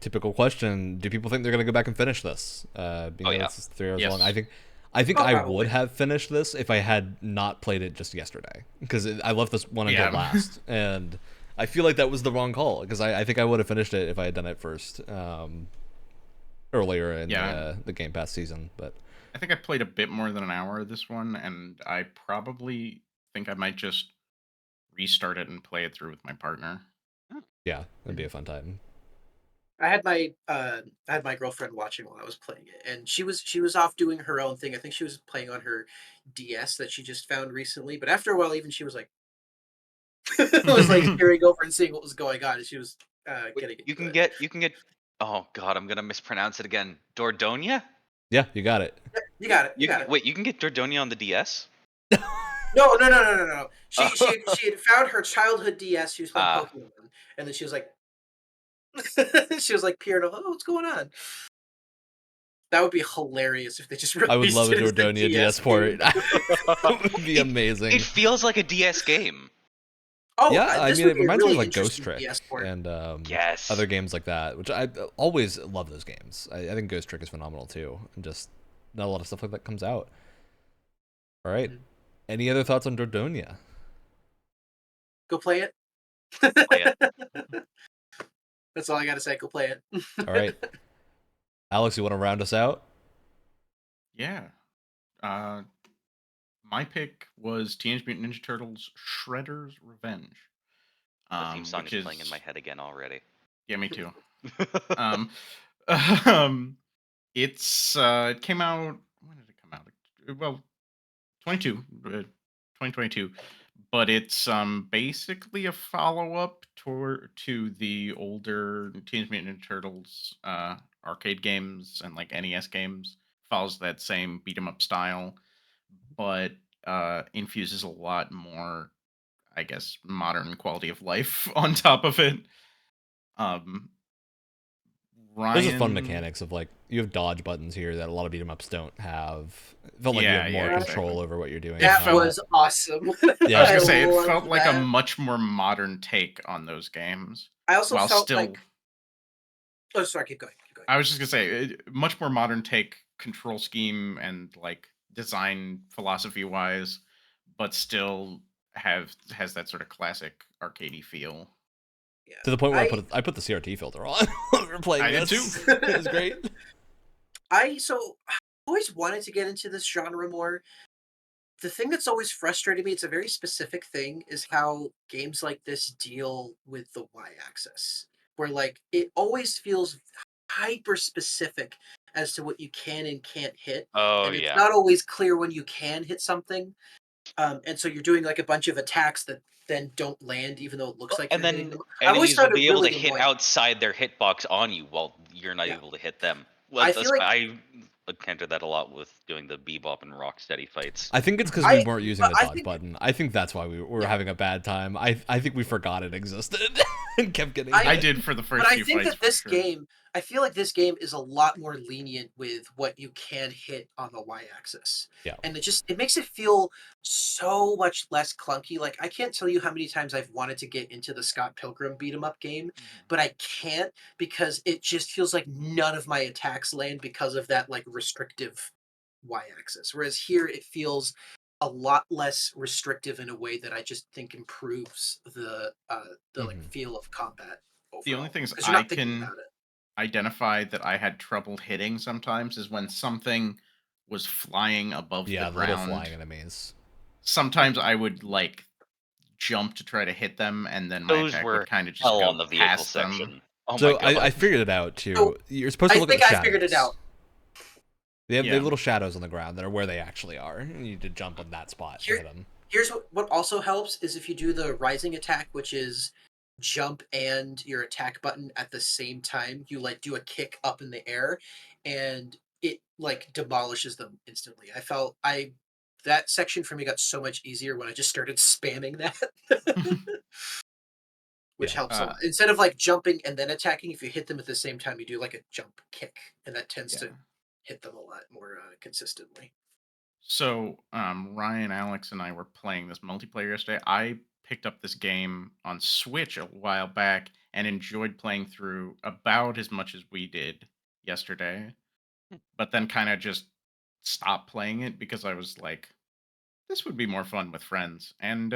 Typical question: do people think they're gonna go back and finish this? Being it's 3 hours long. I think I probably would have finished this if I had not played it just yesterday, because I left this one until last, and I feel like that was the wrong call, because I think I would have finished it if I had done it first, earlier in the Game Pass season. But I think I played a bit more than an hour of this one, and I probably think I might just restart it and play it through with my partner. yeah, that'd be a fun time. I had my girlfriend watching while I was playing it, and she was off doing her own thing. I think she was playing on her DS that she just found recently. But after a while, even she was like, was like peering over and seeing what was going on, and she was getting into You can it. get. Oh God, I'm gonna mispronounce it again. Dordogne? Yeah, you got it. Yeah, you got it. You got it. Wait, you can get Dordogne on the DS? No. She had found her childhood DS. She was playing Pokemon, and then she was like, peering over. Oh, what's going on? That would be hilarious if they just released I would love a it as Dordogne DS port. It would be amazing. It feels like a DS game. Oh, yeah, I mean, it reminds me of like interesting Ghost Trick and Yes. other games like that, which I always love those games. I think Ghost Trick is phenomenal too, and just not a lot of stuff like that comes out. All right, any other thoughts on Dordogne? Go play it. Play it. That's all I gotta say. Go play it. All right, Alex, you want to round us out? Yeah. My pick was Teenage Mutant Ninja Turtles Shredder's Revenge. The theme song is playing in my head again already. Yeah, me too. It came out. When did it come out? Well, 2022. But it's basically a follow-up to the older Teenage Mutant Ninja Turtles arcade games and like NES games. Follows that same beat 'em up style, but infuses a lot more, I guess, modern quality of life on top of it. Those are fun mechanics of like, you have dodge buttons here that a lot of beat 'em ups don't have. It felt like you have more control over what you're doing. That was awesome. Yeah, I was gonna say it felt like a much more modern take on those games. I also felt like. Oh, sorry, keep going. I was just gonna say, much more modern take, control scheme and like design philosophy wise, but still has that sort of classic arcadey feel. Yeah. To the point where I put the CRT filter on when we were playing I this. did too. It was great. I always wanted to get into this genre more. The thing that's always frustrated me, it's a very specific thing, is how games like this deal with the y-axis, where like it always feels hyper specific as to what you can and can't hit. Oh, and it's yeah. not always clear when you can hit something. And so you're doing like a bunch of attacks that then don't land, even though it looks like And you're then hitting them. I always enemies found will it be able really to hit annoying. outside their hitbox on you while you're not able to hit them. Well, I feel like I encountered that a lot with doing the Bebop and Rocksteady fights. I think it's because we weren't using the dodge button. I think that's why we were having a bad time. I think we forgot it existed and kept getting. I did for the first few fights. But I think that this game, I feel like this game is a lot more lenient with what you can hit on the y-axis. Yeah. And it makes it feel so much less clunky. Like, I can't tell you how many times I've wanted to get into the Scott Pilgrim beat 'em up game, but I can't because it just feels like none of my attacks land because of that like restrictive y-axis. Whereas here it feels a lot less restrictive in a way that I just think improves the like Mhm. feel of combat The only overall things because you're I not thinking can about it. identify that I had trouble hitting sometimes is when something was flying above the Yeah, the little ground. flying enemies. Sometimes I would like jump to try to hit them, and then my Those attack would were kind of just hell on go the vehicle past them. section. Oh my So I god. figured it out So too. You're supposed to I look at think the I shadows. figured it out. They have Yeah. little shadows on the ground that are where they actually are. And you need to jump on that spot to Here, hit them. here's what also helps is if you do the rising attack, which is jump and your attack button at the same time, you like do a kick up in the air, and it like demolishes them instantly. That section for me got so much easier when I just started spamming that. Which Yeah. helps a lot. Instead of like jumping and then attacking, if you hit them at the same time, you do like a jump kick, and that tends Yeah. to hit them a lot more consistently. So, Ryan, Alex, and I were playing this multiplayer yesterday. I picked up this game on Switch a while back and enjoyed playing through about as much as we did yesterday, but then kind of just stopped playing it because I was like, this would be more fun with friends, and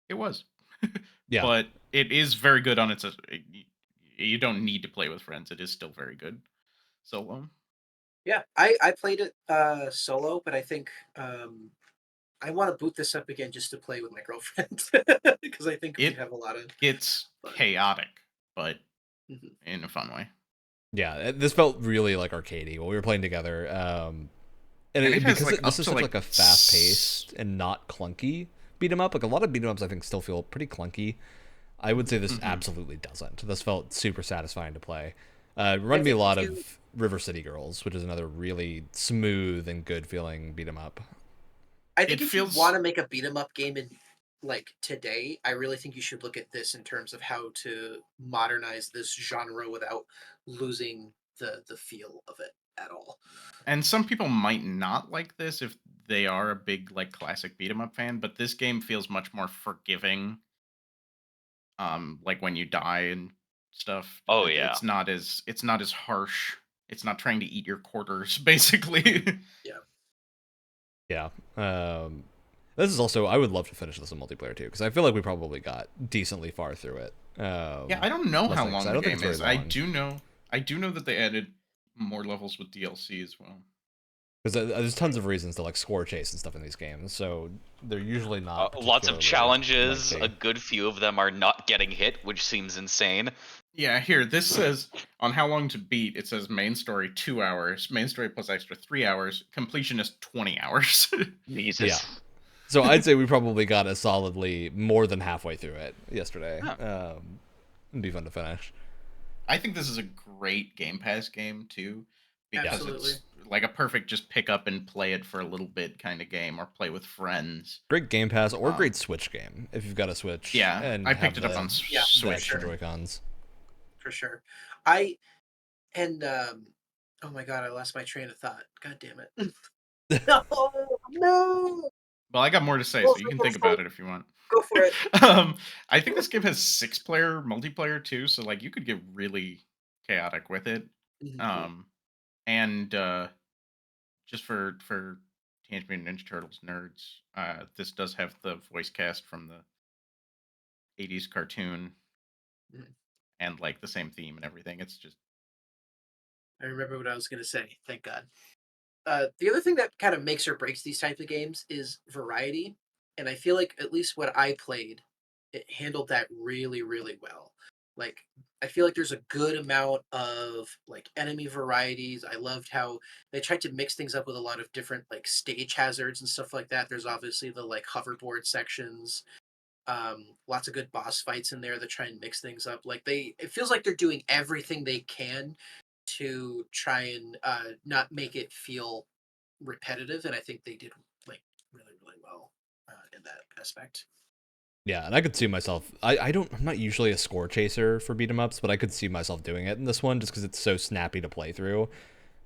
it was. Yeah. But it is very good on its. You don't need to play with friends. It is still very good. So, Yeah, I played it solo, but I think I want to boot this up again just to play with my girlfriend because I think we'd it have a lot of gets fun. chaotic, but Mhm. in a fun way. Yeah, this felt really like arcadey while we were playing together. And And it has because like this up is to such like like a fast paced and not clunky beat 'em up. Like a lot of beat 'em ups, I think still feel pretty clunky. I would say this Mhm. absolutely doesn't. This felt super satisfying to play. It I reminded me a think lot if you of River City Girls, which is another really smooth and good feeling beat 'em up. I It think if you want feels to make a beat 'em up game in like today, I really think you should look at this in terms of how to modernize this genre without losing the feel of it at all. and some people might not like this if they are a big like classic beat 'em up fan, but this game feels much more forgiving. Like when you die and stuff. Oh It, yeah. it's not as harsh. It's not trying to eat your quarters, basically. Yeah. Yeah. This is also I would love to finish this in multiplayer too because I feel like we probably got decently far through it. Yeah, I don't know Last how night because long I the don't think it's game very is. long. I do know that they added more levels with DLC as well. Because there's tons of reasons to like score chase and stuff in these games, so they're usually not Lots of particularly challenges. A lengthy. good few of them are not getting hit, which seems insane. Yeah, here this says on how long to beat. It says main story 2 hours, main story plus extra 3 hours, completion is 20 hours. Yeah. Jesus. So I'd say we probably got a solidly more than halfway through it yesterday. Huh. It'd be fun to finish. I think this is a great Game Pass game too, Yeah. because Absolutely. it's like a perfect just pick up and play it for a little bit kind of game, or play with friends. Great Game Pass or Um, great Switch game if you've got a Switch yeah, and I have picked it up on Yeah, the for Switch. extra sure. Joy Cons. For sure. I and oh my god, I lost my train of thought. God damn it. No, no. Well, I got more to say, so you can think about it if you want. Go for it. I think this game has 6-player multiplayer too, so like you could get really chaotic with it. Mhm. Um, and just for Teenage Mutant Ninja Turtles nerds, this does have the voice cast from the '80s cartoon Mhm. and like the same theme and everything. It's just I remember what I was gonna say. Thank God. The other thing that kind of makes or breaks these types of games is variety, and I feel like at least what I played, it handled that really, really well. Like I feel like there's a good amount of like enemy varieties. I loved how they tried to mix things up with a lot of different like stage hazards and stuff like that. There's obviously the like hoverboard sections. Lots of good boss fights in there that try and mix things up. Like it feels like they're doing everything they can to try and not make it feel repetitive, and I think they did like really, really well in that aspect. Yeah, and I could see myself. I'm not usually a score chaser for beat 'em ups, but I could see myself doing it in this one just because it's so snappy to play through.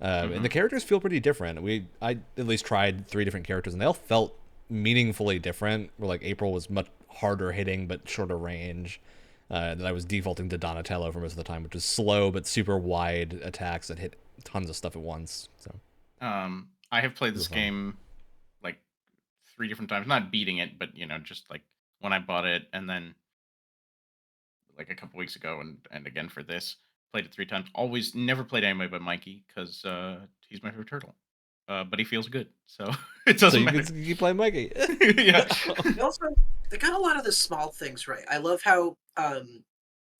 And the characters feel pretty different. I at least tried 3 different characters, and they all felt meaningfully different. Where like April was much harder hitting but shorter range. That I was defaulting to Donatello for most of the time, which is slow but super wide attacks that hit tons of stuff at once. So I have played this fun. game like 3 different times, not beating it, but just like when I bought it, and then like a couple weeks ago, and again for this, played it 3 times. Always never played anybody but Mikey because he's my favorite turtle. But he feels good, so it So doesn't you matter. can keep playing Mikey. Yeah. They got a lot of the small things right. I love how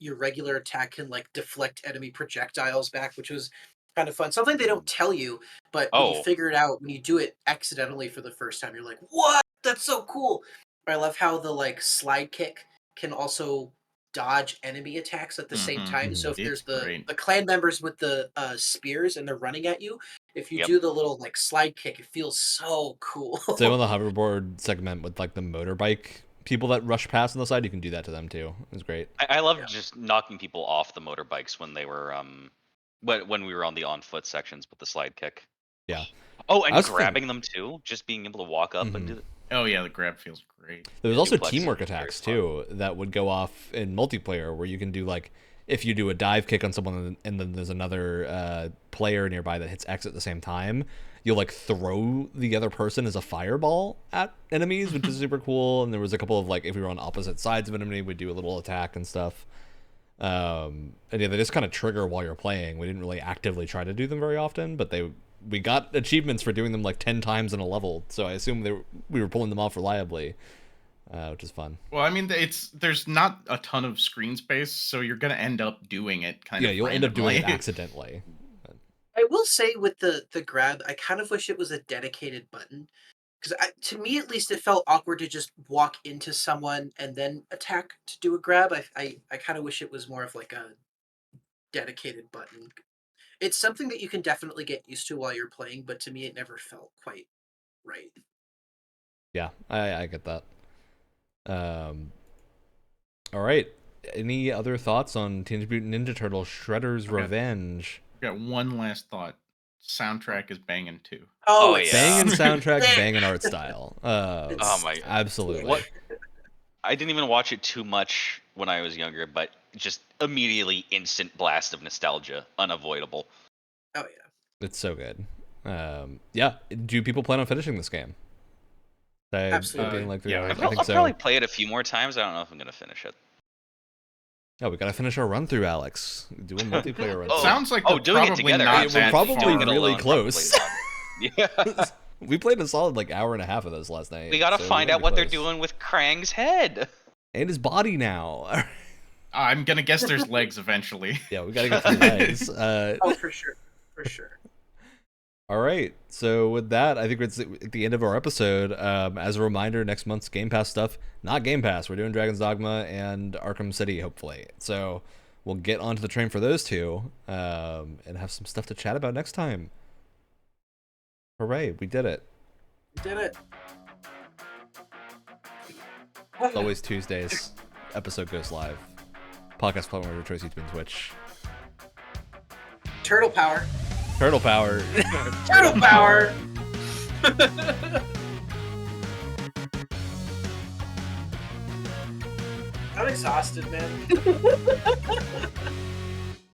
your regular attack can like deflect enemy projectiles back, which was kind of fun. Something they don't tell you, but when you Oh. figure it out, when you do it accidentally for the first time, you're like, "What? That's so cool!" I love how the like slide kick can also dodge enemy attacks at the same time. So if there's It's great. the clan members with the spears and they're running at you, if you Yep. do the little like slide kick, it feels so cool. Same on the hoverboard segment with like the motorbike people that rush past on the side. You can do that to them too. It was great. I loved just knocking people off the motorbikes when they were when we were on the on foot sections with the slide kick. Yeah. Oh, I and was grabbing them too, just being able to walk up and do. Oh yeah, the grab feels great. There was The also duplexing teamwork is very attacks fun. too that would go off in multiplayer where you can do like if you do a dive kick on someone and then there's another player nearby that hits X at the same time, you'll like throw the other person as a fireball at enemies, which is super cool. And there was a couple of like if we were on opposite sides of an enemy, we'd do a little attack and stuff. And yeah, they just kind of trigger while you're playing. We didn't really actively try to do them very often, but we got achievements for doing them like 10 times in a level, so I assume we were pulling them off reliably, which is fun. Well, I mean, there's not a ton of screen space, so you're gonna end up doing it kind of. Yeah, you'll end up doing it randomly. accidentally. I will say with the grab, I kind of wish it was a dedicated button because to me at least it felt awkward to just walk into someone and then attack to do a grab. I kind of wish it was more of like a dedicated button. It's something that you can definitely get used to while you're playing, but to me it never felt quite right. Yeah, I get that. All right. Any other thoughts on Teenage Mutant Ninja Turtles Shredder's Revenge? Got one last thought. Soundtrack is banging too. Oh, it's yeah. Banging soundtrack, sick. banging art style. Oh my! Absolutely. What? I didn't even watch it too much when I was younger, but just immediately instant blast of nostalgia, unavoidable. Oh yeah. It's so good. Yeah. Do people plan on finishing this game? Absolutely. Being like 3 Yeah, hours? I'll I think so. probably play it a few more times. I don't know if I'm gonna finish it. Oh, we gotta finish our run through, Alex. Do a multiplayer run. Oh, Sounds like oh, they're doing it probably together. not We're that probably far. Doing it really alone close. probably not. Yeah. We played a solid like hour and a half of those last night. We gotta so find we're out what they're close. doing with Krang's head. And his body now. I'm gonna guess there's legs eventually. Yeah, we gotta get through legs. Oh, for sure. For sure. All right. So with that, I think it's at the end of our episode. As a reminder, next month's Game Pass stuff, not Game Pass. We're doing Dragon's Dogma and Arkham City, hopefully. So we'll get onto the train for those two and have some stuff to chat about next time. Hooray, we did it. We did it. It's always Tuesdays. Episode goes live. Podcast platform of your choice, YouTube and Twitch. Turtle power. Turtle power. Turtle power. I'm exhausted, man.